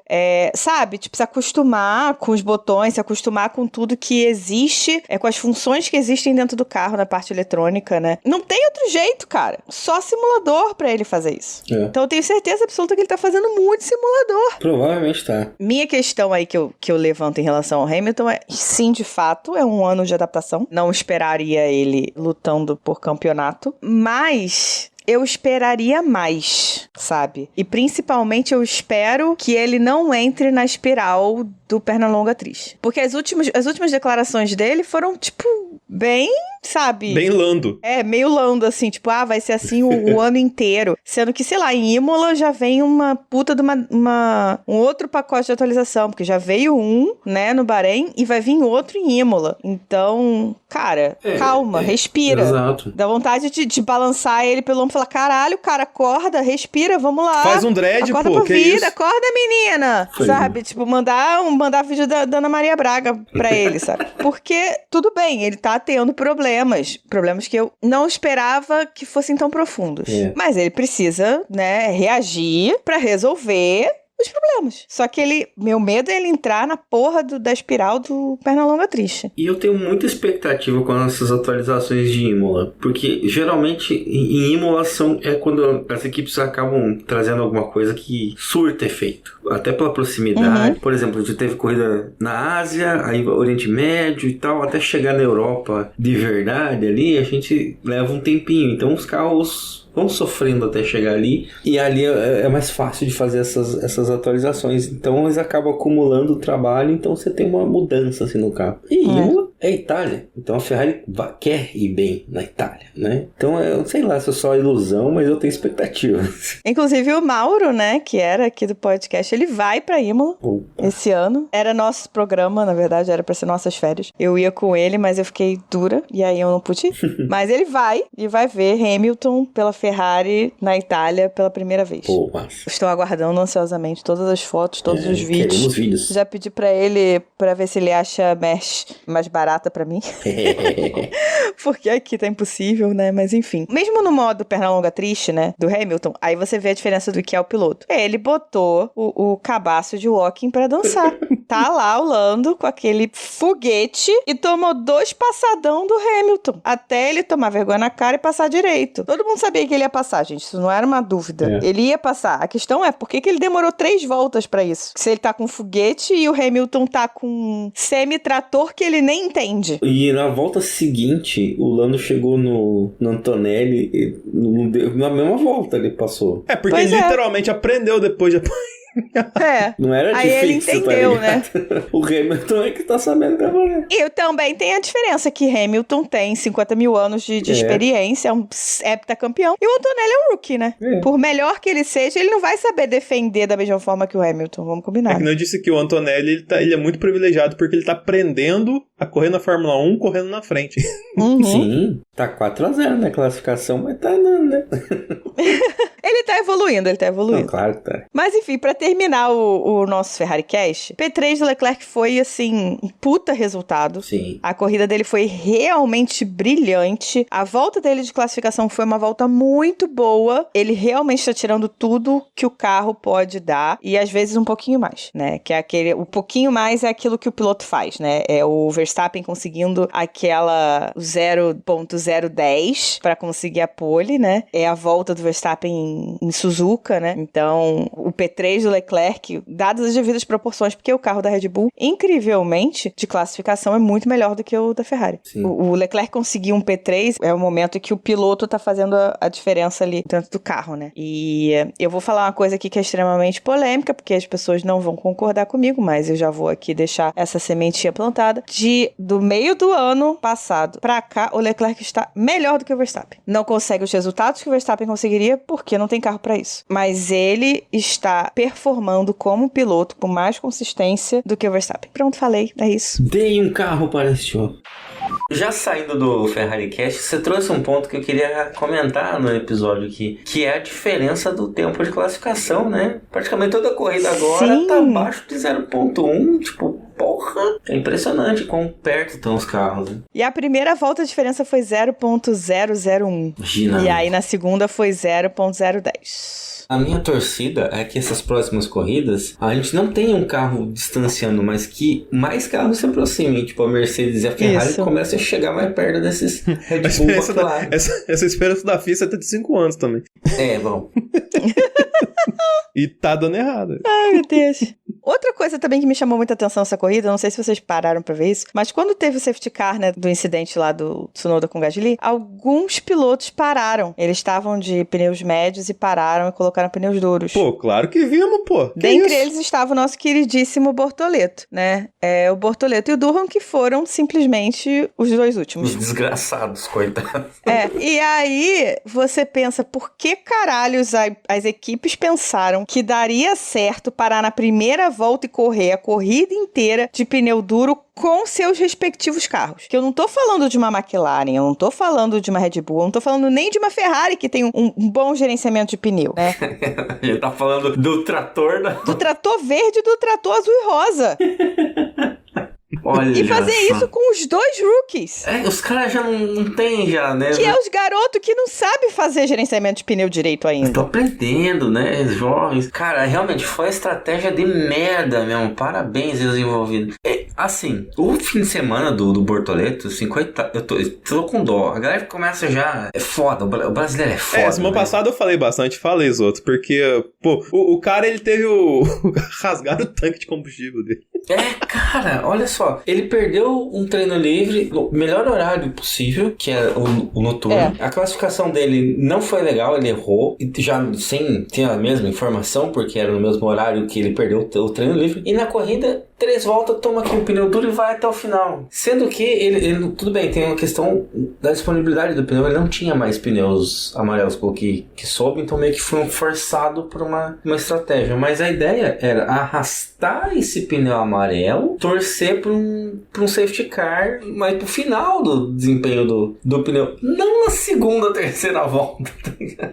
sabe? Tipo, se acostumar com os botões, se acostumar com tudo que existe, com as funções que existem dentro do carro, na parte eletrônica, né? Não tem outro jeito, cara. Só simulador pra ele fazer isso. Então eu tenho certeza absoluta que ele tá fazendo muito simulador. Provavelmente tá. Minha questão aí que eu levanto em relação ao Hamilton é, sim, de fato, é um ano de adaptação. Não esperaria ele lutando por campeonato, mas eu esperaria mais, sabe? E principalmente eu espero que ele não entre na espiral do Pernalonga triste. Porque as últimas declarações dele foram, tipo, bem, sabe? Bem Lando. Meio Lando, assim, tipo, vai ser assim o ano inteiro. Sendo que, sei lá, em Imola já vem uma puta de um outro pacote de atualização, porque já veio né, no Bahrein, e vai vir outro em Imola. Então, cara, calma, respira. Exato. Dá vontade de balançar ele pelo ombro e falar, caralho, cara, acorda, respira, vamos lá. Faz um dread, acorda pô, pra que vida, isso? acorda, menina. Sabe? Tipo, mandar vídeo da Ana Maria Braga pra ele, sabe? Porque, tudo bem, ele tá tendo problemas que eu não esperava que fossem tão profundos. Mas ele precisa, né, reagir pra resolver os problemas. Só que meu medo é ele entrar na porra da espiral do Pernalonga triste. E eu tenho muita expectativa com essas atualizações de Imola, porque geralmente em Imola é quando as equipes acabam trazendo alguma coisa que surta efeito. Até pela proximidade. Por exemplo, a gente teve corrida na Ásia, aí Oriente Médio e tal, até chegar na Europa de verdade ali, a gente leva um tempinho. Então os carros vão sofrendo até chegar ali, e ali é mais fácil de fazer essas atualizações. Então eles acabam acumulando o trabalho, então você tem uma mudança assim no carro. E Imola é Itália, então a Ferrari quer ir bem na Itália, né? Então eu não sei lá se é só ilusão, mas eu tenho expectativa. Inclusive o Mauro, né, que era aqui do podcast, ele vai pra Imola esse ano. Era nosso programa, na verdade, era pra ser nossas férias. Eu ia com ele, mas eu fiquei dura, e aí eu não pude ir. Mas ele vai, e vai ver Hamilton pela Ferrari na Itália pela primeira vez. Pô, massa. Estou aguardando ansiosamente todas as fotos, todos os vídeos. Queremos vídeos. Já pedi pra ele, pra ver se ele acha mesh mais barata pra mim. Porque aqui tá impossível, né? Mas enfim. Mesmo no modo Pernalonga triste, né? Do Hamilton, aí você vê a diferença do que é o piloto. Ele botou o cabaço de walking pra dançar. Tá lá o Lando com aquele foguete e tomou 2 passadão do Hamilton. Até ele tomar vergonha na cara e passar direito. Todo mundo sabia que ele ia passar, gente. Isso não era uma dúvida. Ele ia passar. A questão é, por que ele demorou 3 voltas pra isso? Se ele tá com foguete e o Hamilton tá com um semi-trator que ele nem entende. E na volta seguinte, o Lando chegou no Antonelli e na mesma volta ele passou. Porque ele literalmente aprendeu depois de É. Não era Aí ele difícil, entendeu, tá ligado? O Hamilton é que tá sabendo trabalhar. E também tem a diferença que Hamilton tem 50 mil anos de experiência, é um heptacampeão, e o Antonelli é um rookie, né? Por melhor que ele seja, ele não vai saber defender da mesma forma que o Hamilton, vamos combinar. É que não disse que o Antonelli, ele é muito privilegiado, porque ele tá aprendendo a correr na Fórmula 1 correndo na frente. Uhum. Sim, tá 4-0 na classificação, mas tá não, né? Ele tá evoluindo. Não, claro que tá. Mas enfim, pra terminar o nosso Ferrari Cast, P3 do Leclerc foi, assim, um puta resultado. Sim. A corrida dele foi realmente brilhante. A volta dele de classificação foi uma volta muito boa. Ele realmente tá tirando tudo que o carro pode dar. E às vezes um pouquinho mais, né? Que é aquele... O pouquinho mais é aquilo que o piloto faz, né? É o Verstappen conseguindo aquela 0.010 pra conseguir a pole, né? É a volta do Verstappen em Suzuka, né? Então, o P3 do Leclerc, dadas as devidas proporções, porque o carro da Red Bull, incrivelmente, de classificação, é muito melhor do que o da Ferrari. O Leclerc conseguir um P3 é o momento que o piloto tá fazendo a diferença ali dentro do carro, né? E eu vou falar uma coisa aqui que é extremamente polêmica, porque as pessoas não vão concordar comigo, mas eu já vou aqui deixar essa sementinha plantada. Do meio do ano passado pra cá, o Leclerc está melhor do que o Verstappen. Não consegue os resultados que o Verstappen conseguiria, porque não tem carro pra isso. Mas ele está performando como piloto com mais consistência do que o Verstappen. Pronto, falei, é isso. Dei um carro para esse homem. Já saindo do Ferrari Cast, você trouxe um ponto que eu queria comentar no episódio aqui, que é a diferença do tempo de classificação, né? Praticamente toda a corrida agora tá abaixo de 0.1, tipo, porra, é impressionante quão perto estão os carros, né? E a primeira volta a diferença foi 0.001. Imagina. E aí na segunda foi 0.010. A minha torcida é que essas próximas corridas a gente não tenha um carro distanciando, mas que mais carros se aproximem. Tipo, a Mercedes e a Ferrari comecem a chegar mais perto desses Red Bull. Essa esperança da FIA é até de 5 anos também. É, bom. E tá dando errado. Ai, meu Deus. Outra coisa também que me chamou muita atenção nessa corrida, não sei se vocês pararam pra ver isso, mas quando teve o safety car, né, do incidente lá do Tsunoda com o Gasly, alguns pilotos pararam. Eles estavam de pneus médios e pararam e colocaram pneus duros. Pô, claro que vimos, pô. Dentre eles estava o nosso queridíssimo Bortoleto, né? O Bortoleto e o Durham, que foram simplesmente os dois últimos. Os desgraçados, coitados. E aí você pensa, por que caralhos as equipes pensaram que daria certo parar na primeira volta e correr a corrida inteira de pneu duro com seus respectivos carros? Que eu não tô falando de uma McLaren, eu não tô falando de uma Red Bull, eu não tô falando nem de uma Ferrari que tem um bom gerenciamento de pneu, né? A gente tá falando do trator... Do trator verde e do trator azul e rosa. Olha e fazer só. isso com os dois rookies. Os caras já não tem já, né? Que é os garotos que não sabem fazer gerenciamento de pneu direito ainda. Tô aprendendo, né? Os jovens. Cara, realmente foi uma estratégia de merda mesmo. Parabéns, eles envolvidos. Assim, o fim de semana do Bortoleto, assim, coitado, eu tô com dó. A galera começa já... É foda, o brasileiro é foda. Semana passada eu falei bastante, falei os outros, porque, pô, o cara, ele teve rasgaram o tanque de combustível dele. Cara, olha só. Ele perdeu um treino livre no melhor horário possível, que é o noturno. A classificação dele não foi legal, ele errou. Já sem ter a mesma informação, porque era no mesmo horário que ele perdeu o treino livre. E na corrida, 3 voltas, toma aqui um pneu duro e vai até o final. Sendo que ele tudo bem, tem uma questão da disponibilidade do pneu. Ele não tinha mais pneus amarelos, pelo que soube, então meio que foi forçado por uma estratégia. Mas a ideia era arrastar esse pneu amarelo, torcer para um safety car, mas pro final do desempenho do pneu, não na segunda, terceira volta.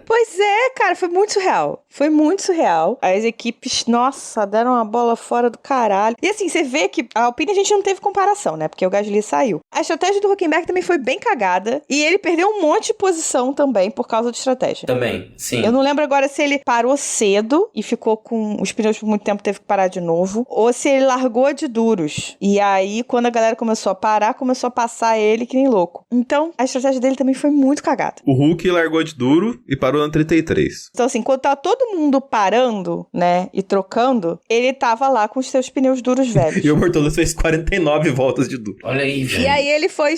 Pois é, cara, foi muito surreal. Foi muito surreal. As equipes, nossa, deram uma bola fora do caralho. E assim, você vê que a Alpine a gente não teve comparação, né? Porque o Gasly saiu. A estratégia do Hülkenberg também foi bem cagada. E ele perdeu um monte de posição também por causa de estratégia. Também, sim. Eu não lembro agora se ele parou cedo e ficou com os pneus por muito tempo, teve que parar de novo. Ou se ele largou de duros. E aí, quando a galera começou a parar, começou a passar ele que nem louco. Então, a estratégia dele também foi muito cagada. O Hulk largou de duro e parou na 33. Então, assim, quando tava todo mundo parando, né, e trocando, ele tava lá com os seus pneus duros mais velhos. E o Bortoleto fez 49 voltas de dupla. Olha aí, velho. E aí ele foi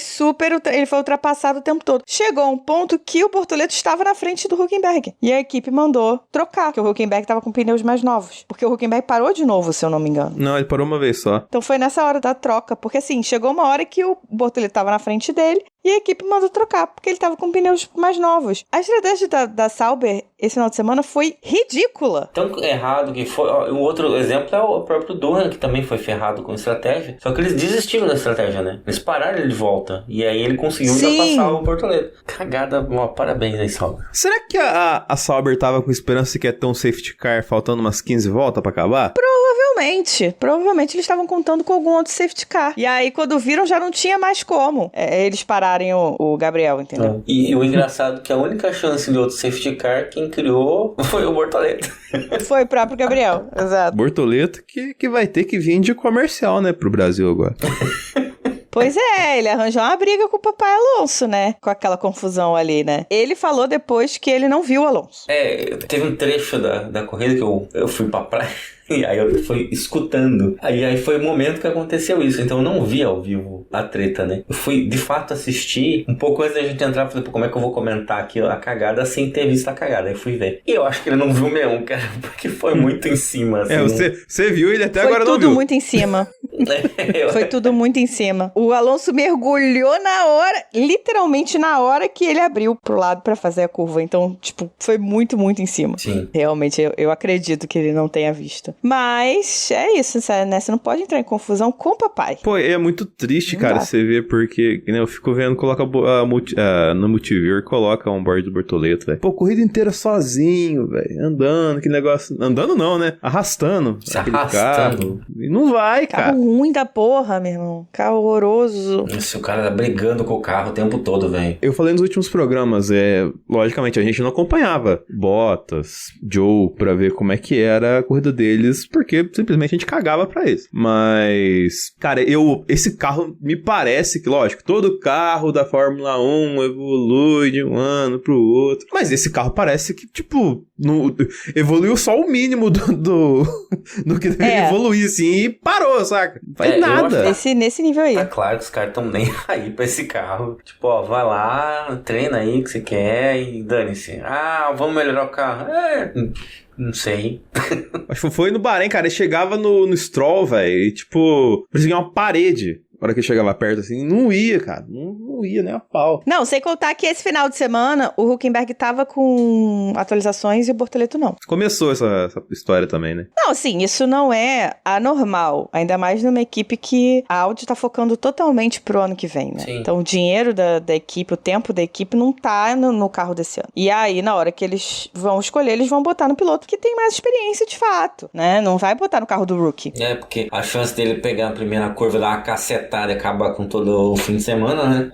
ultrapassado o tempo todo. Chegou a um ponto que o Bortoleto estava na frente do Hülkenberg. E a equipe mandou trocar, porque o Hülkenberg estava com pneus mais novos. Porque o Hülkenberg parou de novo, se eu não me engano. Não, ele parou uma vez só. Então foi nessa hora da troca, porque assim, chegou uma hora que o Bortoleto estava na frente dele e a equipe mandou trocar, porque ele estava com pneus mais novos. A estratégia da Sauber esse final de semana foi ridícula. Tão errado que foi. Ó, um outro exemplo é o próprio Duhan, que também foi ferrado com estratégia. Só que eles desistiram da estratégia, né? Eles pararam ele de volta. E aí ele conseguiu ultrapassar o Bortoleto. Cagada, parabéns aí, Sauber. Será que a Sauber tava com esperança que ia ter um safety car faltando umas 15 voltas pra acabar? Provavelmente eles estavam contando com algum outro safety car. E aí, quando viram, já não tinha mais como eles pararem o Gabriel, entendeu? E o engraçado é que a única chance de outro safety car, quem criou foi o Bortoleto. Foi o próprio Gabriel, exato. Bortoleto que vai ter que vir de comercial, né, pro Brasil agora. Pois é, ele arranjou uma briga com o papai Alonso, né? Com aquela confusão ali, né? Ele falou depois que ele não viu o Alonso. Teve um trecho da corrida que eu fui pra praia. E aí eu fui escutando. Aí foi o momento que aconteceu isso. Então eu não vi ao vivo a treta, né? Eu fui, de fato, assistir um pouco antes da gente entrar. Falei, como é que eu vou comentar aqui a cagada sem ter visto a cagada? Aí fui ver. E eu acho que ele não viu mesmo, cara. Porque foi muito em cima, assim. Você viu ele até agora não viu. Foi tudo muito em cima. Foi tudo muito em cima. O Alonso mergulhou na hora, literalmente na hora que ele abriu pro lado pra fazer a curva. Então, tipo, foi muito, muito em cima. Sim. Realmente, eu acredito que ele não tenha visto. Mas é isso, né? Você não pode entrar em confusão com o papai. Pô, é muito triste, Não cara, dá. você ver, porque né, eu fico vendo, coloca no Multiviewer, coloca on board do Bortoleto, velho. Pô, corrida inteira sozinho, velho, andando, que negócio... Andando não, né? Arrastando. Se aquele arrastando. carro. E não vai, cara. Carro ruim da porra, meu irmão. Carro horroroso. Esse o cara tá brigando com o carro o tempo todo, velho. Eu falei nos últimos programas, logicamente, a gente não acompanhava Bottas, Joe, pra ver como é que era a corrida deles, porque simplesmente a gente cagava pra eles. Mas, cara, esse carro me parece que, lógico, todo carro da Fórmula 1 evolui de um ano pro outro. Mas esse carro parece que, tipo, evoluiu só o mínimo do que deveria evoluir, assim, e parou, saca? Não faz nada. Nesse nível aí. Tá claro que os caras tão nem aí pra esse carro. Tipo, ó, vai lá, treina aí o que você quer e dane-se. Ah, vamos melhorar o carro. Não sei. Acho que foi no Bahrein, cara. Ele chegava no Stroll, velho, e tipo, parecia uma parede. Na hora que ele chegava perto, assim, não ia, cara. Não ia nem a pau. Não, sem contar que esse final de semana o Hülkenberg tava com atualizações e o Bortoleto não. Começou essa história também, né? Não, assim, isso não é anormal. Ainda mais numa equipe que a Audi tá focando totalmente pro ano que vem, né? Sim. Então o dinheiro da equipe, o tempo da equipe não tá no carro desse ano. E aí, na hora que eles vão escolher, eles vão botar no piloto que tem mais experiência de fato, né? Não vai botar no carro do rookie. Porque a chance dele pegar a primeira curva, dar uma cacetada e acabar com todo o fim de semana, né?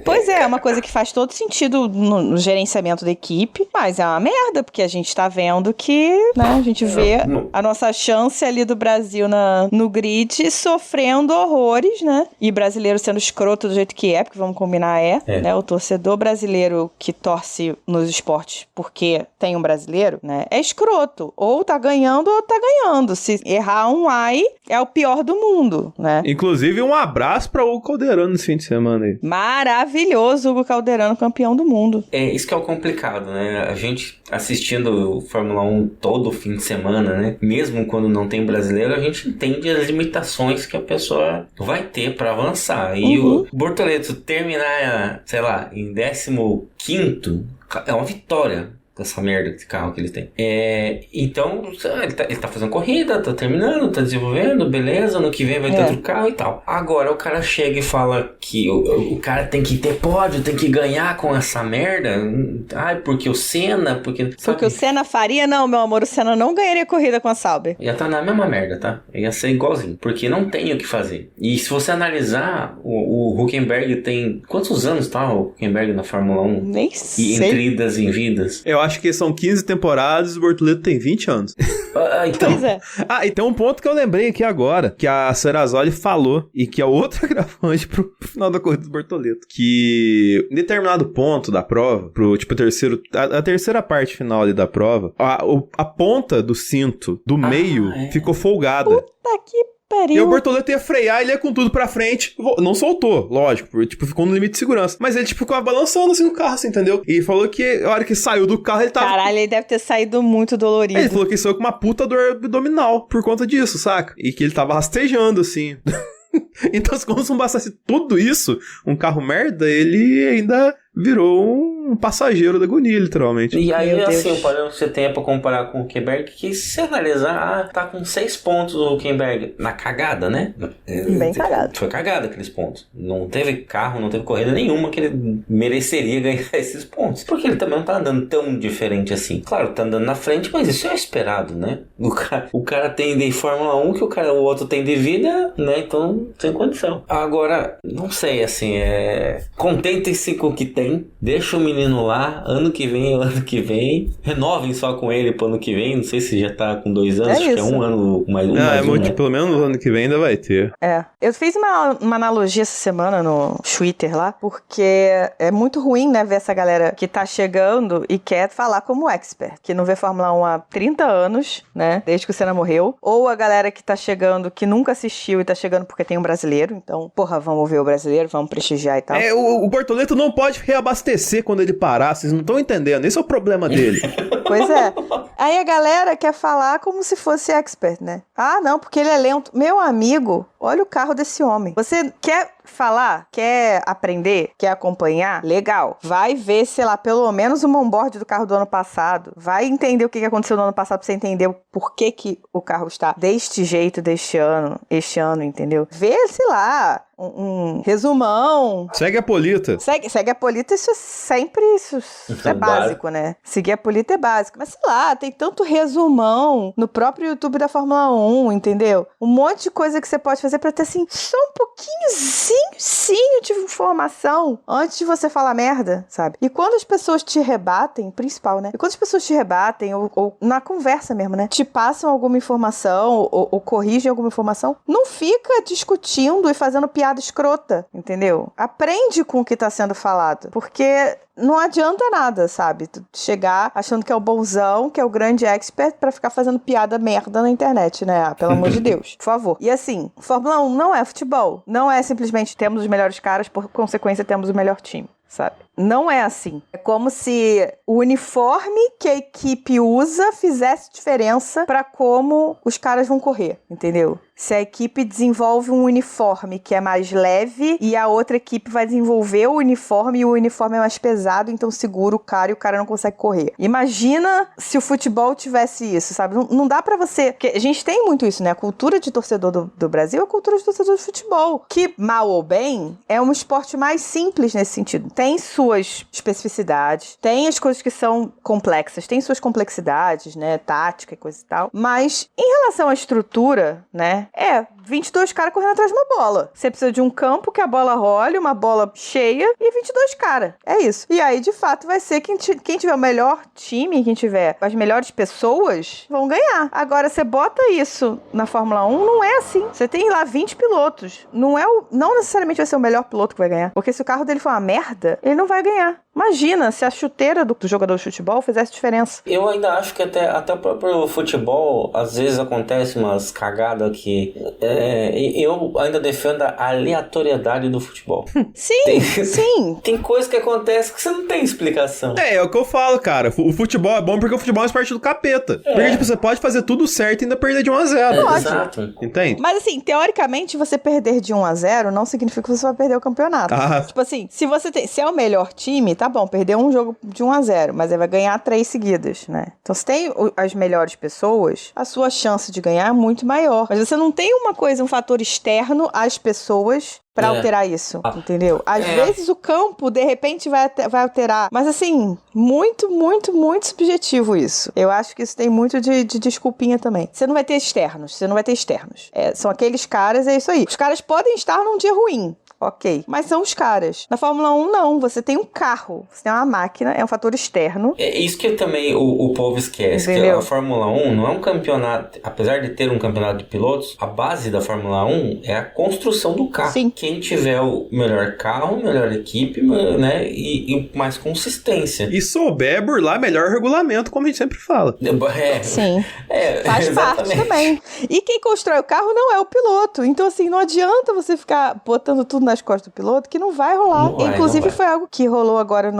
Pois é uma coisa que faz todo sentido no gerenciamento da equipe, mas é uma merda, porque a gente tá vendo que, né, a gente vê a nossa chance ali do Brasil no grid sofrendo horrores, né? E brasileiro sendo escroto do jeito que porque vamos combinar, né? O torcedor brasileiro que torce nos esportes porque tem um brasileiro, né? É escroto. Ou tá ganhando ou tá ganhando. Se errar um ai, é o pior do mundo, né? Inclusive, um abraço pra Hugo Calderano nesse fim de semana aí. Maravilhoso, Hugo Calderano, campeão do mundo. Isso que é o complicado, né? A gente assistindo Fórmula 1 todo fim de semana, né? Mesmo quando não tem brasileiro, a gente entende as limitações que a pessoa vai ter pra avançar. E o Bortoleto terminar, sei lá, em 15º é uma vitória. Dessa merda de carro que ele tem. Então, ele tá fazendo corrida, tá terminando, tá desenvolvendo, beleza, ano que vem vai ter outro carro e tal. Agora o cara chega e fala que o cara tem que ter pódio, tem que ganhar com essa merda. Porque o Senna, porque o Senna faria? Não, meu amor, o Senna não ganharia corrida com a Sauber. Ia tá na mesma merda, tá? Ia ser igualzinho, porque não tem o que fazer. E se você analisar, o Hülkenberg tem... Quantos anos tá o Hülkenberg na Fórmula 1? Nem sei. E entre idas e vidas. Eu acho que são 15 temporadas e o Bortoleto tem 20 anos. Então. Pois é. E tem um ponto que eu lembrei aqui agora, que a Serrazoli falou, e que é outra gravante pro final da corrida do Bortoleto, que em determinado ponto da prova, a terceira parte final ali da prova, a ponta do cinto do meio ficou folgada. Puta que E o Bortoleto ia frear, ele ia com tudo pra frente. Não soltou, lógico. Tipo, ficou no limite de segurança. Mas ele, tipo, ficou balançando assim no carro, assim, entendeu? E falou que a hora que saiu do carro, ele tava... Caralho, ele deve ter saído muito dolorido. Ele falou que saiu com uma puta dor abdominal por conta disso, saca? E que ele tava rastejando, assim. Então, como se não bastasse tudo isso, um carro merda, ele ainda virou um passageiro da agonia, literalmente. E aí, assim, o parâmetro que você tem pra comparar com o Hülkenberg, que se você analisar, tá com 6 pontos o Hülkenberg na cagada, né? Bem cagado. Foi cagada aqueles pontos. Não teve carro, não teve corrida nenhuma que ele mereceria ganhar esses pontos. Porque ele também não tá andando tão diferente assim. Claro, tá andando na frente, mas isso é esperado, né? O cara tem de Fórmula 1 que o outro tem de vida, né? Então, sem condição. Agora, não sei, assim, contentem-se com o que tem. Deixa o menino lá, ano que vem, renovem só com ele pro ano que vem, não sei se já tá com 2 anos, acho que é um ano mais um. Né? Pelo menos no ano que vem ainda vai ter. Eu fiz uma analogia essa semana no Twitter lá, porque é muito ruim, né, ver essa galera que tá chegando e quer falar como expert, que não vê Fórmula 1 há 30 anos, né, desde que o Senna morreu, ou a galera que tá chegando, que nunca assistiu e tá chegando porque tem um brasileiro, então, porra, vamos ver o brasileiro, vamos prestigiar e tal. O Bortoleto não pode reabastecer quando ele parar, vocês não estão entendendo, esse é o problema dele. Pois é. Aí a galera quer falar como se fosse expert, né? Ah, não, porque ele é lento. Meu amigo, olha o carro desse homem. Você quer falar, quer aprender, quer acompanhar? Legal. Vai ver, sei lá, pelo menos o onboard do carro do ano passado. Vai entender o que aconteceu no ano passado pra você entender por que o carro está deste jeito este ano, entendeu? Vê, sei lá, um resumão. Segue a Polita. Segue a Polita, isso é básico, né? Seguir a Polita é básico. Mas sei lá, tem tanto resumão no próprio YouTube da Fórmula 1, entendeu? Um monte de coisa que você pode fazer pra ter, assim, só um pouquinhozinho de informação antes de você falar merda, sabe? E quando as pessoas te rebatem, principal, né? E quando as pessoas te rebatem, ou na conversa mesmo, né? Te passam alguma informação, ou corrigem alguma informação, não fica discutindo e fazendo piada escrota, entendeu? Aprende com o que tá sendo falado, porque não adianta nada, sabe? Tu chegar achando que é o bonzão, que é o grande expert pra ficar fazendo piada merda na internet, né? Pelo amor de Deus, por favor. E assim, Fórmula 1 não é futebol. Não é simplesmente temos os melhores caras, por consequência temos o melhor time, sabe? Não é assim. É como se o uniforme que a equipe usa fizesse diferença pra como os caras vão correr, entendeu? Se a equipe desenvolve um uniforme que é mais leve e a outra equipe vai desenvolver o uniforme e o uniforme é mais pesado, então segura o cara e o cara não consegue correr. Imagina se o futebol tivesse isso, sabe? Não dá pra você... Porque a gente tem muito isso, né? A cultura de torcedor do Brasil é a cultura de torcedor de futebol, que, mal ou bem, é um esporte mais simples nesse sentido. Tem suas especificidades, tem as coisas que são complexas, tem suas complexidades, né? Tática e coisa e tal. Mas, em relação à estrutura, né? 22 caras correndo atrás de uma bola. Você precisa de um campo que a bola role, uma bola cheia e 22 caras. É isso. E aí, de fato, vai ser quem tiver o melhor time, quem tiver as melhores pessoas, vão ganhar. Agora, você bota isso na Fórmula 1, não é assim. Você tem lá 20 pilotos. Não necessariamente vai ser o melhor piloto que vai ganhar. Porque se o carro dele for uma merda, ele não vai ganhar. Imagina se a chuteira do jogador de futebol fizesse diferença. Eu ainda acho que até o próprio futebol, às vezes acontece umas cagadas que... eu ainda defendo a aleatoriedade do futebol. Sim. Tem coisa que acontece que você não tem explicação. É o que eu falo, cara. O futebol é bom porque o futebol é parte do capeta. Porque, tipo, você pode fazer tudo certo e ainda perder de 1-0. Exato. Entende? Mas, assim, teoricamente, você perder de 1-0 não significa que você vai perder o campeonato. Tipo assim, se é o melhor time, tá bom, perdeu um jogo de 1-0, mas ele vai ganhar 3 seguidas, né? Então, se tem as melhores pessoas, a sua chance de ganhar é muito maior. Mas você não tem um fator externo às pessoas pra alterar isso, entendeu? Às vezes o campo, de repente, vai alterar. Mas, assim, muito, muito, muito subjetivo isso. Eu acho que isso tem muito de desculpinha também. Você não vai ter externos. São aqueles caras, é isso aí. Os caras podem estar num dia ruim. ok. Mas são os caras. Na Fórmula 1, não. Você tem um carro, você tem uma máquina, é um fator externo. É isso que também o povo esquece, Entendeu? que a Fórmula 1 não é um campeonato, apesar de ter um campeonato de pilotos, a base da Fórmula 1 é a construção do carro. Sim. Quem tiver o melhor carro, melhor equipe, né, e mais consistência. E souber burlar melhor regulamento, como a gente sempre fala. Sim. Faz exatamente. parte também. E quem constrói o carro não é o piloto. Então, assim, não adianta você ficar botando tudo nas costas do piloto, que não vai rolar. Inclusive, foi algo que rolou agora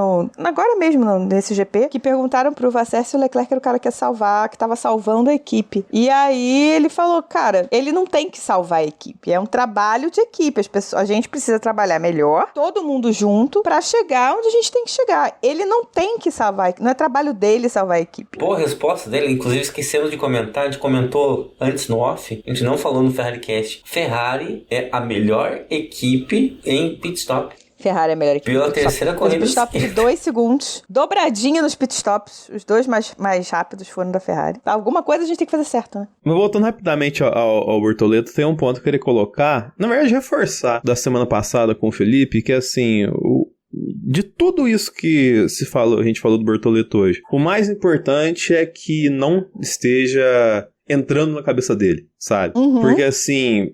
mesmo, nesse GP, que perguntaram pro Vasser se o Leclerc era o cara que ia salvar, que tava salvando a equipe. E aí, ele falou, cara, ele não tem que salvar a equipe. É um trabalho de equipe. A gente precisa trabalhar melhor, todo mundo junto, pra chegar onde a gente tem que chegar. Ele não tem que salvar a equipe. Não é trabalho dele salvar a equipe. Pô, a resposta dele, inclusive esquecendo de comentar, a gente comentou antes no off, a gente não falou no FerrariCast. Ferrari é a melhor equipe em pit stop. Ferrari é a melhor equipe. Pela terceira corrida. Pit stop de 2 segundos. Dobradinha nos pit stops. Os dois mais rápidos foram da Ferrari. Alguma coisa a gente tem que fazer certo, né? Mas voltando rapidamente ao Bortoleto, tem um ponto que eu queria colocar, na verdade reforçar, da semana passada com o Felipe, que é assim, de tudo isso que a gente falou do Bortoleto hoje, o mais importante é que não esteja entrando na cabeça dele, sabe? Uhum. Porque assim,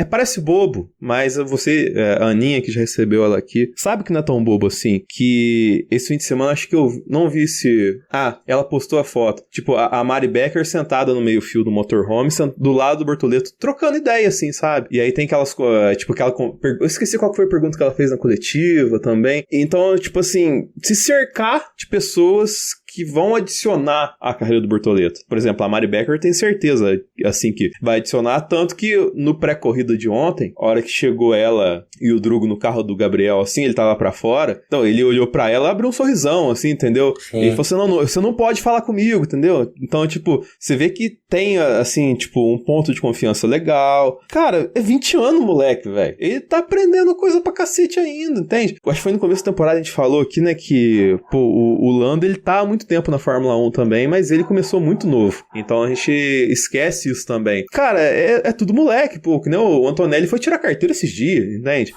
parece bobo, mas você, a Aninha que já recebeu ela aqui, sabe que não é tão bobo assim, que esse fim de semana acho que eu não vi se... ela postou a foto, tipo, a Mari Becker sentada no meio fio do motorhome, do lado do Bortoleto, trocando ideia assim, sabe? E aí tem aquelas, tipo, eu esqueci qual foi a pergunta que ela fez na coletiva também. Então, tipo assim, se cercar de pessoas que vão adicionar a carreira do Bortoleto. Por exemplo, a Mari Becker tem certeza, assim, que vai adicionar, tanto que no pré-corrida de ontem, a hora que chegou ela e o Drugo no carro do Gabriel, assim, ele tava pra fora, então ele olhou pra ela, abriu um sorrisão, assim, entendeu? Sim. E ele falou assim, não, você não pode falar comigo, entendeu? Então, tipo, você vê que tem, assim, tipo, um ponto de confiança legal. Cara, é 20 anos, moleque, velho. Ele tá aprendendo coisa pra cacete ainda, entende? Eu acho que foi no começo da temporada a gente falou aqui, né, que, pô, o Lando, ele tá há muito tempo na Fórmula 1 também, mas ele começou muito novo. Então a gente esquece isso também. Cara, é tudo moleque, pô, que nem o Antonelli foi tirar carteira esses dias, entende?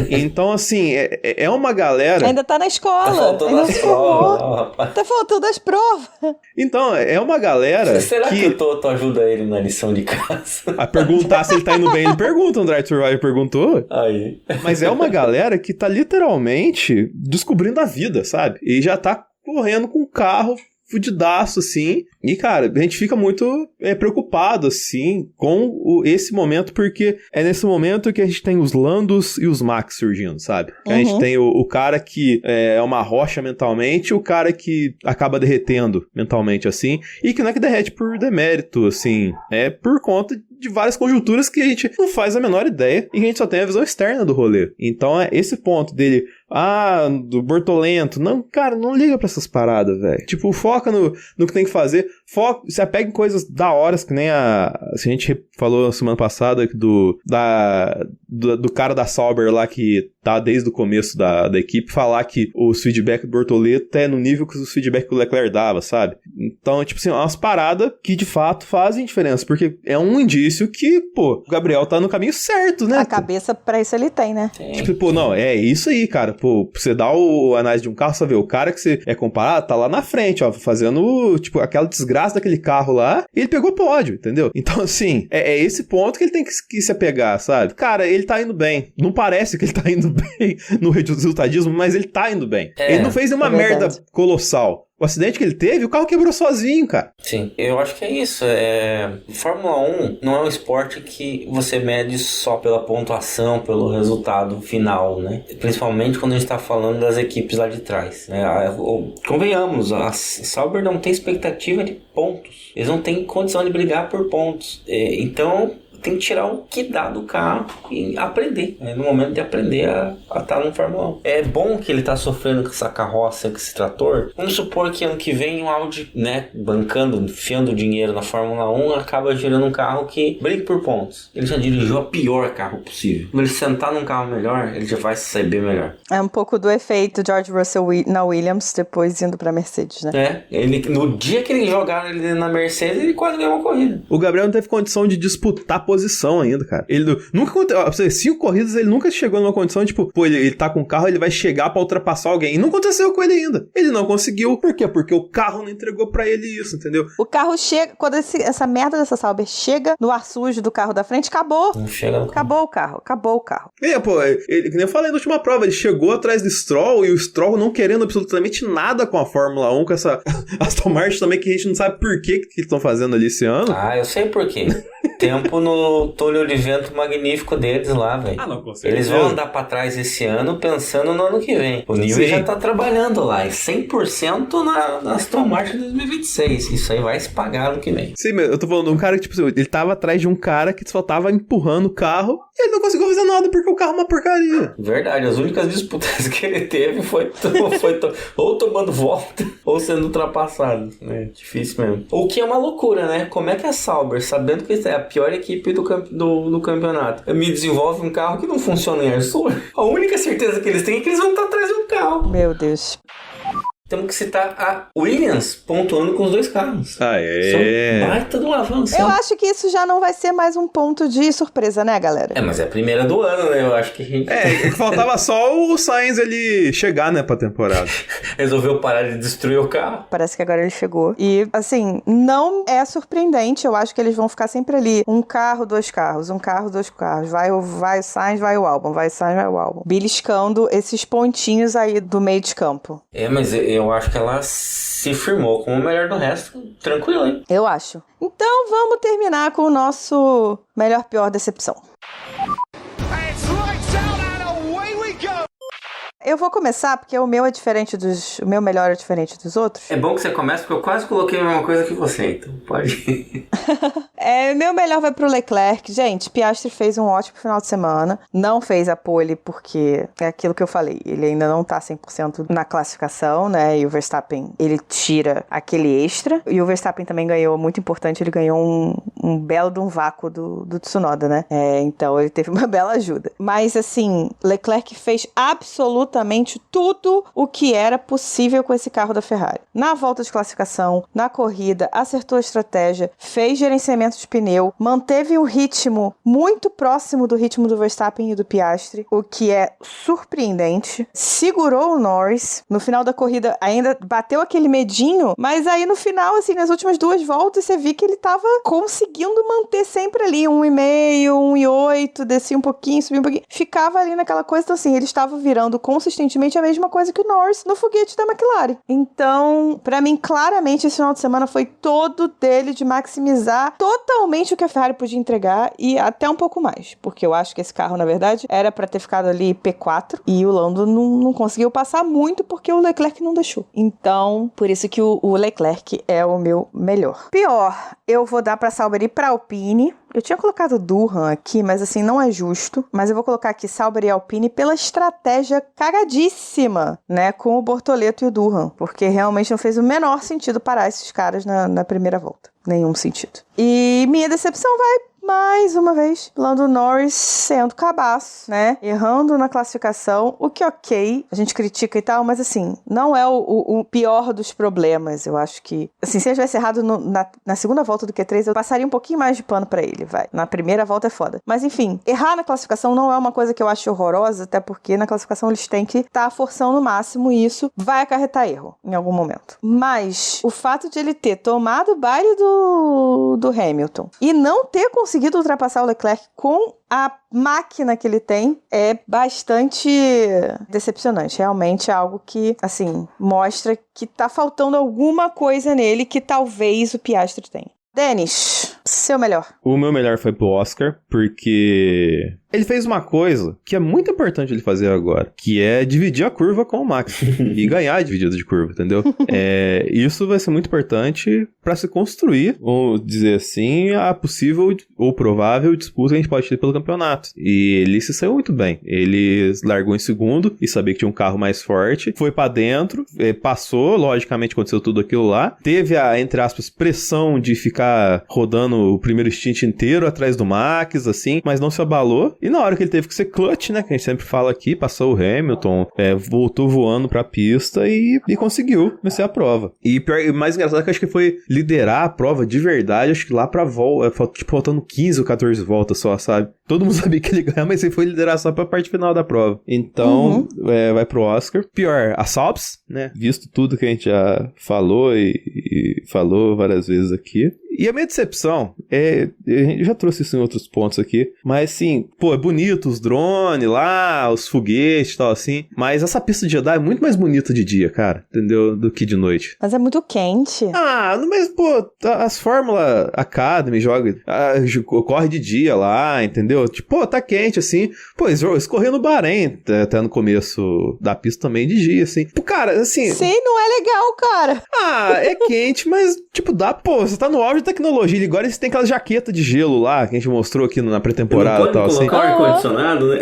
Então, assim, é uma galera... Ainda tá na escola. Tá faltando ainda as não se formou. provas. Tá faltando as provas. Então, é uma galera Será que o Toto ajuda ele na lição de casa? A perguntar se ele tá indo bem, ele pergunta, o Drive to Survive perguntou. Aí. Mas é uma galera que tá literalmente descobrindo a vida, sabe? E já tá correndo com o carro fudidaço, assim. E, cara, a gente fica muito preocupado, assim, com esse momento, porque é nesse momento que a gente tem os Landos e os Max surgindo, sabe? A gente tem o cara que é uma rocha mentalmente, o cara que acaba derretendo mentalmente, assim, e que não é que derrete por demérito, assim, é por conta de várias conjunturas que a gente não faz a menor ideia e a gente só tem a visão externa do rolê. Então, é esse ponto dele, do Bortolento, não, cara, não liga pra essas paradas, velho. Tipo, foca no que tem que fazer, se apega em coisas da horas, que nem a gente falou na semana passada do cara da Sauber lá, que tá desde o começo da equipe, falar que os feedback do Bortoleto é no nível que os feedback que o Leclerc dava, sabe? Então, tipo assim, umas paradas que de fato fazem diferença, porque é um indício que, pô, o Gabriel tá no caminho certo, né? A cabeça pra isso ele tem, né? Tipo, pô, não, é isso aí, cara. Pô, você dá a análise de um carro, você vê, o cara que você é comparado tá lá na frente, ó, fazendo, tipo, aquela desgraça daquele carro lá, e ele pegou pódio, entendeu? Então, assim, é esse ponto que ele tem que se apegar, sabe? Cara, ele tá indo bem. Não parece que ele tá indo bem no resultadismo, mas ele tá indo bem. Ele não fez nenhuma merda colossal. O acidente que ele teve, o carro quebrou sozinho, cara. Sim, eu acho que é isso. Fórmula 1 não é um esporte que você mede só pela pontuação, pelo resultado final, né? Principalmente quando a gente tá falando das equipes lá de trás, né? Convenhamos, a Sauber não tem expectativa de pontos. Eles não têm condição de brigar por pontos. Então... tem que tirar o que dá do carro e aprender. No momento de aprender a estar no Fórmula 1. É bom que ele tá sofrendo com essa carroça, com esse trator. Vamos supor que ano que vem um Audi, né, bancando, enfiando dinheiro na Fórmula 1, acaba girando um carro que briga por pontos. Ele já dirigiu o pior carro possível. Quando ele sentar num carro melhor, ele já vai saber melhor. É um pouco do efeito George Russell na Williams, depois indo pra Mercedes, né? No dia que ele jogaram ele na Mercedes, ele quase ganhou uma corrida. O Gabriel não teve condição de disputar posição ainda, cara. Ele nunca aconteceu, 5 corridas ele nunca chegou numa condição, tipo, pô, ele tá com o carro, ele vai chegar pra ultrapassar alguém. E não aconteceu com ele ainda. Ele não conseguiu. Por quê? Porque o carro não entregou pra ele isso, entendeu? O carro chega, quando essa merda dessa Sauber chega no ar sujo do carro da frente, acabou. Não chega. Acabou o carro. Pô, ele, que nem eu falei na última prova, ele chegou atrás do Stroll e o Stroll não querendo absolutamente nada com a Fórmula 1, com essa Aston Martin também, que a gente não sabe por que eles estão fazendo ali esse ano. Ah, eu sei por quê. Tempo no túnel de vento magnífico deles lá, velho. Ah, não, com certeza. Eles vão andar pra trás esse ano pensando no ano que vem. O Newey já tá trabalhando lá, e 100% na Aston Martin 2026. Isso aí vai se pagar no que vem. Sim, eu tô falando de um cara que, tipo, ele tava atrás de um cara que só tava empurrando o carro e ele não conseguiu fazer nada porque o carro é uma porcaria. Verdade, as únicas disputas que ele teve foi ou tomando volta ou sendo ultrapassado. É difícil mesmo. O que é uma loucura, né? Como é que a Sauber, sabendo que é a pior equipe do campeonato, me desenvolve um carro que não funciona em Airsour? A única certeza que eles têm é que eles vão estar atrás de um carro. Meu Deus. Temos que citar a Williams pontuando com os 2 carros. Ah, é? São baita do avanço. Eu acho que isso já não vai ser mais um ponto de surpresa, né, galera? Mas é a primeira do ano, né? Eu acho que a gente... Faltava só o Sainz ele chegar, né, pra temporada. Resolveu parar de destruir o carro. Parece que agora ele chegou. E, assim, não é surpreendente. Eu acho que eles vão ficar sempre ali. Um carro, 2 carros. Um carro, 2 carros. Vai o Sainz, vai o Albon. Vai o Sainz, vai o Albon. Beliscando esses pontinhos aí do meio de campo. Mas eu acho que ela se firmou como o melhor do resto. Tranquilo, hein? Eu acho. Então, vamos terminar com o nosso melhor-pior decepção. Eu vou começar porque o meu melhor é diferente dos outros. É bom que você comece porque eu quase coloquei a mesma coisa que você, então pode ir. Meu melhor vai pro Leclerc. Gente, Piastri fez um ótimo final de semana. Não fez a pole porque é aquilo que eu falei. Ele ainda não tá 100% na classificação, né? E o Verstappen, ele tira aquele extra. E o Verstappen também ganhou, muito importante, ele ganhou um belo de um vácuo do Tsunoda, né? Então ele teve uma bela ajuda. Mas assim, Leclerc fez absolutamente tudo o que era possível com esse carro da Ferrari. Na volta de classificação, na corrida, acertou a estratégia, fez gerenciamento de pneu, manteve um ritmo muito próximo do ritmo do Verstappen e do Piastri, o que é surpreendente. Segurou o Norris. No final da corrida ainda bateu aquele medinho, mas aí no final, assim, nas últimas 2 voltas, você viu que ele tava conseguindo manter sempre ali 1,5, 1,8, descia um pouquinho, subia um pouquinho. Ficava ali naquela coisa, então assim, ele estava virando consistentemente a mesma coisa que o Norris no foguete da McLaren. Então, pra mim, claramente, esse final de semana foi todo dele de maximizar totalmente o que a Ferrari podia entregar e até um pouco mais, porque eu acho que esse carro, na verdade, era pra ter ficado ali P4 e o Lando não conseguiu passar muito porque o Leclerc não deixou. Então, por isso que o Leclerc é o meu melhor. Pior, eu vou dar pra Sauber e pra Alpine. Eu tinha colocado Durham aqui, mas assim, não é justo. Mas eu vou colocar aqui Sauber e Alpine pela estratégia cagadíssima, né, com o Bortoleto e o Durham. Porque realmente não fez o menor sentido parar esses caras na primeira volta. Nenhum sentido. E minha decepção vai, mais uma vez, Lando Norris sendo cabaço, né? Errando na classificação, o que ok, a gente critica e tal, mas assim, não é o pior dos problemas. Eu acho que, assim, se ele tivesse errado na segunda volta do Q3, eu passaria um pouquinho mais de pano pra ele, vai. Na primeira volta é foda. Mas enfim, errar na classificação não é uma coisa que eu acho horrorosa, até porque na classificação eles têm que estar forçando no máximo e isso vai acarretar erro em algum momento. Mas o fato de ele ter tomado o baile do Hamilton e não ter conseguido ultrapassar o Leclerc com a máquina que ele tem é bastante decepcionante. Realmente é algo que, assim, mostra que tá faltando alguma coisa nele que talvez o Piastri tenha. Denis, seu melhor. O meu melhor foi pro Oscar, porque ele fez uma coisa que é muito importante ele fazer agora, que é dividir a curva com o Max e ganhar a dividida de curva, entendeu? Isso vai ser muito importante para se construir, ou dizer assim, a possível ou provável disputa que a gente pode ter pelo campeonato. E ele se saiu muito bem. Ele largou em segundo e sabia que tinha um carro mais forte, foi para dentro, passou, logicamente aconteceu tudo aquilo lá, teve a, entre aspas, pressão de ficar rodando o primeiro stint inteiro atrás do Max, assim, mas não se abalou E na hora que ele teve que ser clutch, né, que a gente sempre fala aqui, passou o Hamilton, voltou voando pra pista e conseguiu vencer a prova. E pior, mais engraçado que eu acho que foi liderar a prova de verdade, acho que lá pra volta, tipo, faltando 15 ou 14 voltas só, sabe? Todo mundo sabia que ele ganhava, mas ele foi liderar só pra parte final da prova. Então, vai pro Oscar. Pior, a Sobs, né? Visto tudo que a gente já falou e falou várias vezes aqui. E a minha decepção a gente já trouxe isso em outros pontos aqui, mas assim, pô, é bonito os drones lá, os foguetes e tal assim, mas essa pista de Jeddah é muito mais bonita de dia, cara, entendeu? Do que de noite. Mas é muito quente. Mas pô, as Fórmula Academy corre de dia lá, entendeu? Tipo, pô, tá quente assim, pô, eles correram no Bahrein até no começo da pista também de dia, assim. Pô, cara, assim... Sim, não é legal, cara. É quente, mas tipo, pô, você tá no auge da tecnologia, agora você tem aquela jaqueta de gelo lá, que a gente mostrou aqui na pré-temporada e tal, assim. Não pode colocar o ar-condicionado, né?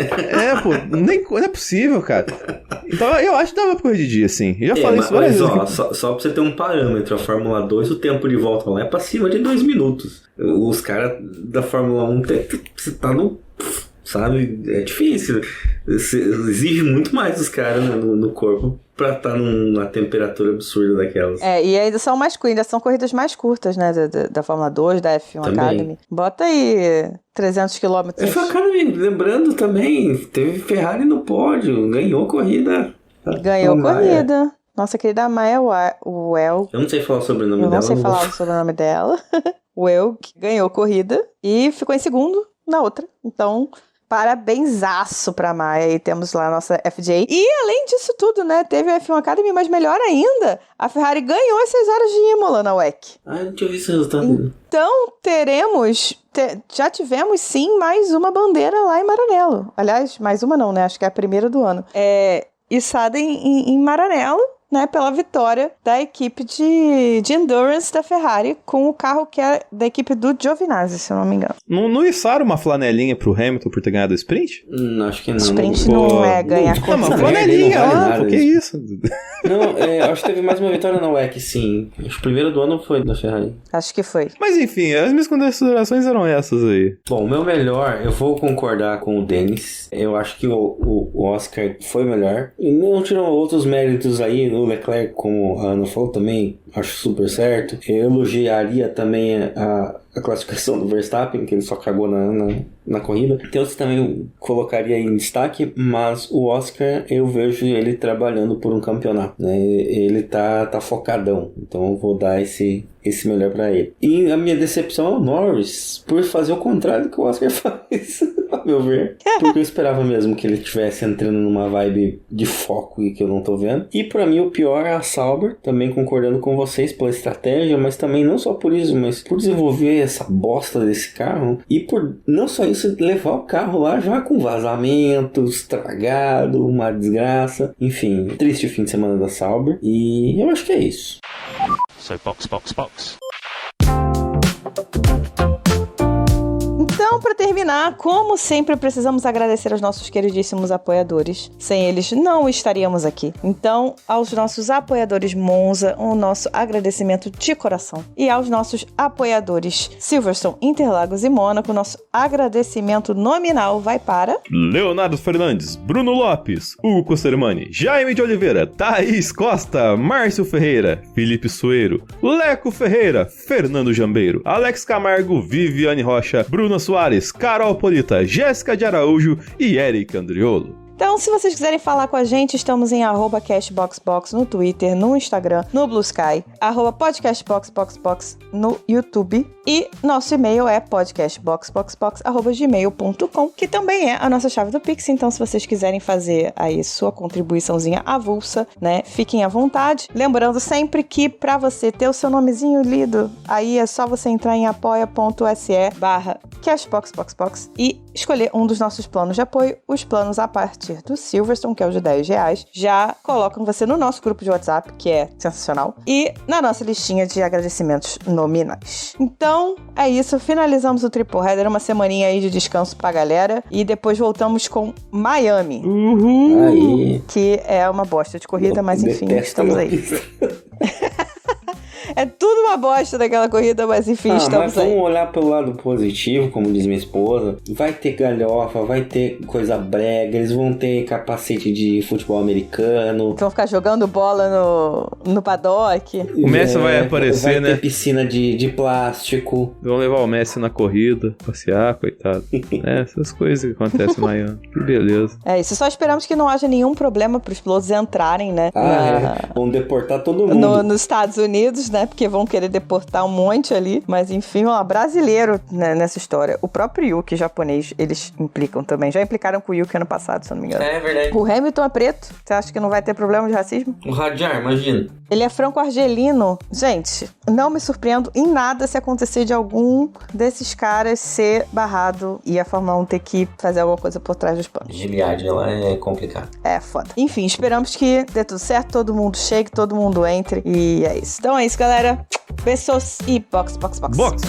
Pô, não é possível, cara. Então, eu acho que dava pra correr de dia, assim. Eu já falei isso várias vezes. Mas, só pra você ter um parâmetro, a Fórmula 2, o tempo de volta lá é pra cima de 2 minutos. Os caras da Fórmula 1, você tá no... Sabe? É difícil. Você exige muito mais dos caras, né, no corpo pra estar numa temperatura absurda daquelas. E ainda são corridas mais curtas, né? Da Fórmula 2, da F1 também. Academy. Bota aí 300 km. F1 Academy, lembrando também, teve Ferrari no pódio, ganhou corrida. Ganhou corrida. Nossa querida Maia Welk. Eu não sei falar o sobrenome dela. Eu não sei falar o sobrenome dela. Welk ganhou corrida e ficou em segundo na outra. Então... Parabenzaço pra Maia, e temos lá a nossa FJ. E além disso tudo, né, teve a F1 Academy, mas melhor ainda, a Ferrari ganhou as 6 horas de Imola na WEC. Eu não tinha visto esse resultado. Então já tivemos sim mais uma bandeira lá em Maranello. Aliás, mais uma não, né, acho que é a primeira do ano. Içada em Maranello, né, pela vitória da equipe de endurance da Ferrari com o carro que é da equipe do Giovinazzi, se eu não me engano. Não içaram uma flanelinha pro Hamilton por ter ganhado o sprint? Acho que não. Sprint não é ganhar corrida. Uma flanelinha lá, que isso? Não, acho que teve mais uma vitória na WEC, sim. Acho que o primeiro do ano foi da Ferrari. Acho que foi. Mas enfim, as minhas considerações eram essas aí. Bom, o meu melhor, eu vou concordar com o Dennis. Eu acho que o Oscar foi melhor. E não tiram outros méritos aí, o Leclerc, como a Ana falou também, acho super certo. Eu elogiaria também a classificação do Verstappen, que ele só cagou na corrida. Então eu também colocaria em destaque, mas o Oscar eu vejo ele trabalhando por um campeonato, né? Ele tá focadão, então eu vou dar esse melhor pra ele. E a minha decepção é o Norris, por fazer o contrário do que o Oscar faz, a meu ver. Porque eu esperava mesmo que ele estivesse entrando numa vibe de foco e que eu não tô vendo. E pra mim o pior é a Sauber, também concordando com vocês pela estratégia, mas também não só por isso, mas por desenvolver essa bosta desse carro e por não só isso, levar o carro lá já com vazamento, estragado, uma desgraça. Enfim, triste o fim de semana da Sauber. E eu acho que é isso. So box. Então, para terminar, como sempre, precisamos agradecer aos nossos queridíssimos apoiadores. Sem eles, não estaríamos aqui. Então, aos nossos apoiadores Monza, o nosso agradecimento de coração. E aos nossos apoiadores Silverstone, Interlagos e Mônaco, nosso agradecimento nominal vai para... Leonardo Fernandes, Bruno Lopes, Hugo Costermani, Jaime de Oliveira, Thaís Costa, Márcio Ferreira, Felipe Sueiro, Leco Ferreira, Fernando Jambeiro, Alex Camargo, Viviane Rocha, Bruna Soares, Carol Polita, Jéssica de Araújo e Eric Andriolo. Então, se vocês quiserem falar com a gente, estamos em @cashboxbox no Twitter, no Instagram, no Blue Sky, @podcastboxboxbox no YouTube e nosso e-mail é podcastboxboxbox@gmail.com, que também é a nossa chave do Pix. Então, se vocês quiserem fazer aí sua contribuiçãozinha avulsa, né, fiquem à vontade. Lembrando sempre que para você ter o seu nomezinho lido, aí é só você entrar em apoia.se/cashboxboxbox e escolher um dos nossos planos de apoio. Os planos a partir do Silverstone, que é o de R$10, já colocam você no nosso grupo de WhatsApp, que é sensacional, e na nossa listinha de agradecimentos nominais. Então, é isso. Finalizamos o Triple Header, uma semaninha aí de descanso pra galera, e depois voltamos com Miami. Uhul! Aí. Que é uma bosta de corrida, mas enfim, estamos aí. É tudo uma bosta daquela corrida, mas enfim, mas estamos aí. vamos olhar pelo lado positivo, como diz minha esposa. Vai ter galhofa, vai ter coisa brega, eles vão ter capacete de futebol americano. Vão ficar jogando bola no paddock. O Messi vai aparecer, vai né? ter piscina de plástico. Vão levar o Messi na corrida, passear, coitado. Essas coisas que acontecem em Miami. Que beleza. É isso, só esperamos que não haja nenhum problema para os pilotos entrarem, né? Vão deportar todo mundo. Nos Estados Unidos, né? Porque vão querer deportar um monte ali. Mas enfim, ó, brasileiro, né, nessa história. O próprio Yuki japonês, eles implicam também. Já implicaram com o Yuki ano passado, se eu não me engano. É verdade. O Hamilton é preto. Você acha que não vai ter problema de racismo? O Radiar, imagina. Ele é franco-argelino. Gente, não me surpreendo em nada se acontecer de algum desses caras ser barrado e a Fórmula 1 ter que fazer alguma coisa por trás dos panos. Gilead, ela é complicada. É foda. Enfim, esperamos que dê tudo certo, todo mundo chegue, todo mundo entre. E é isso. Então é isso, galera. Beijos e box. Box.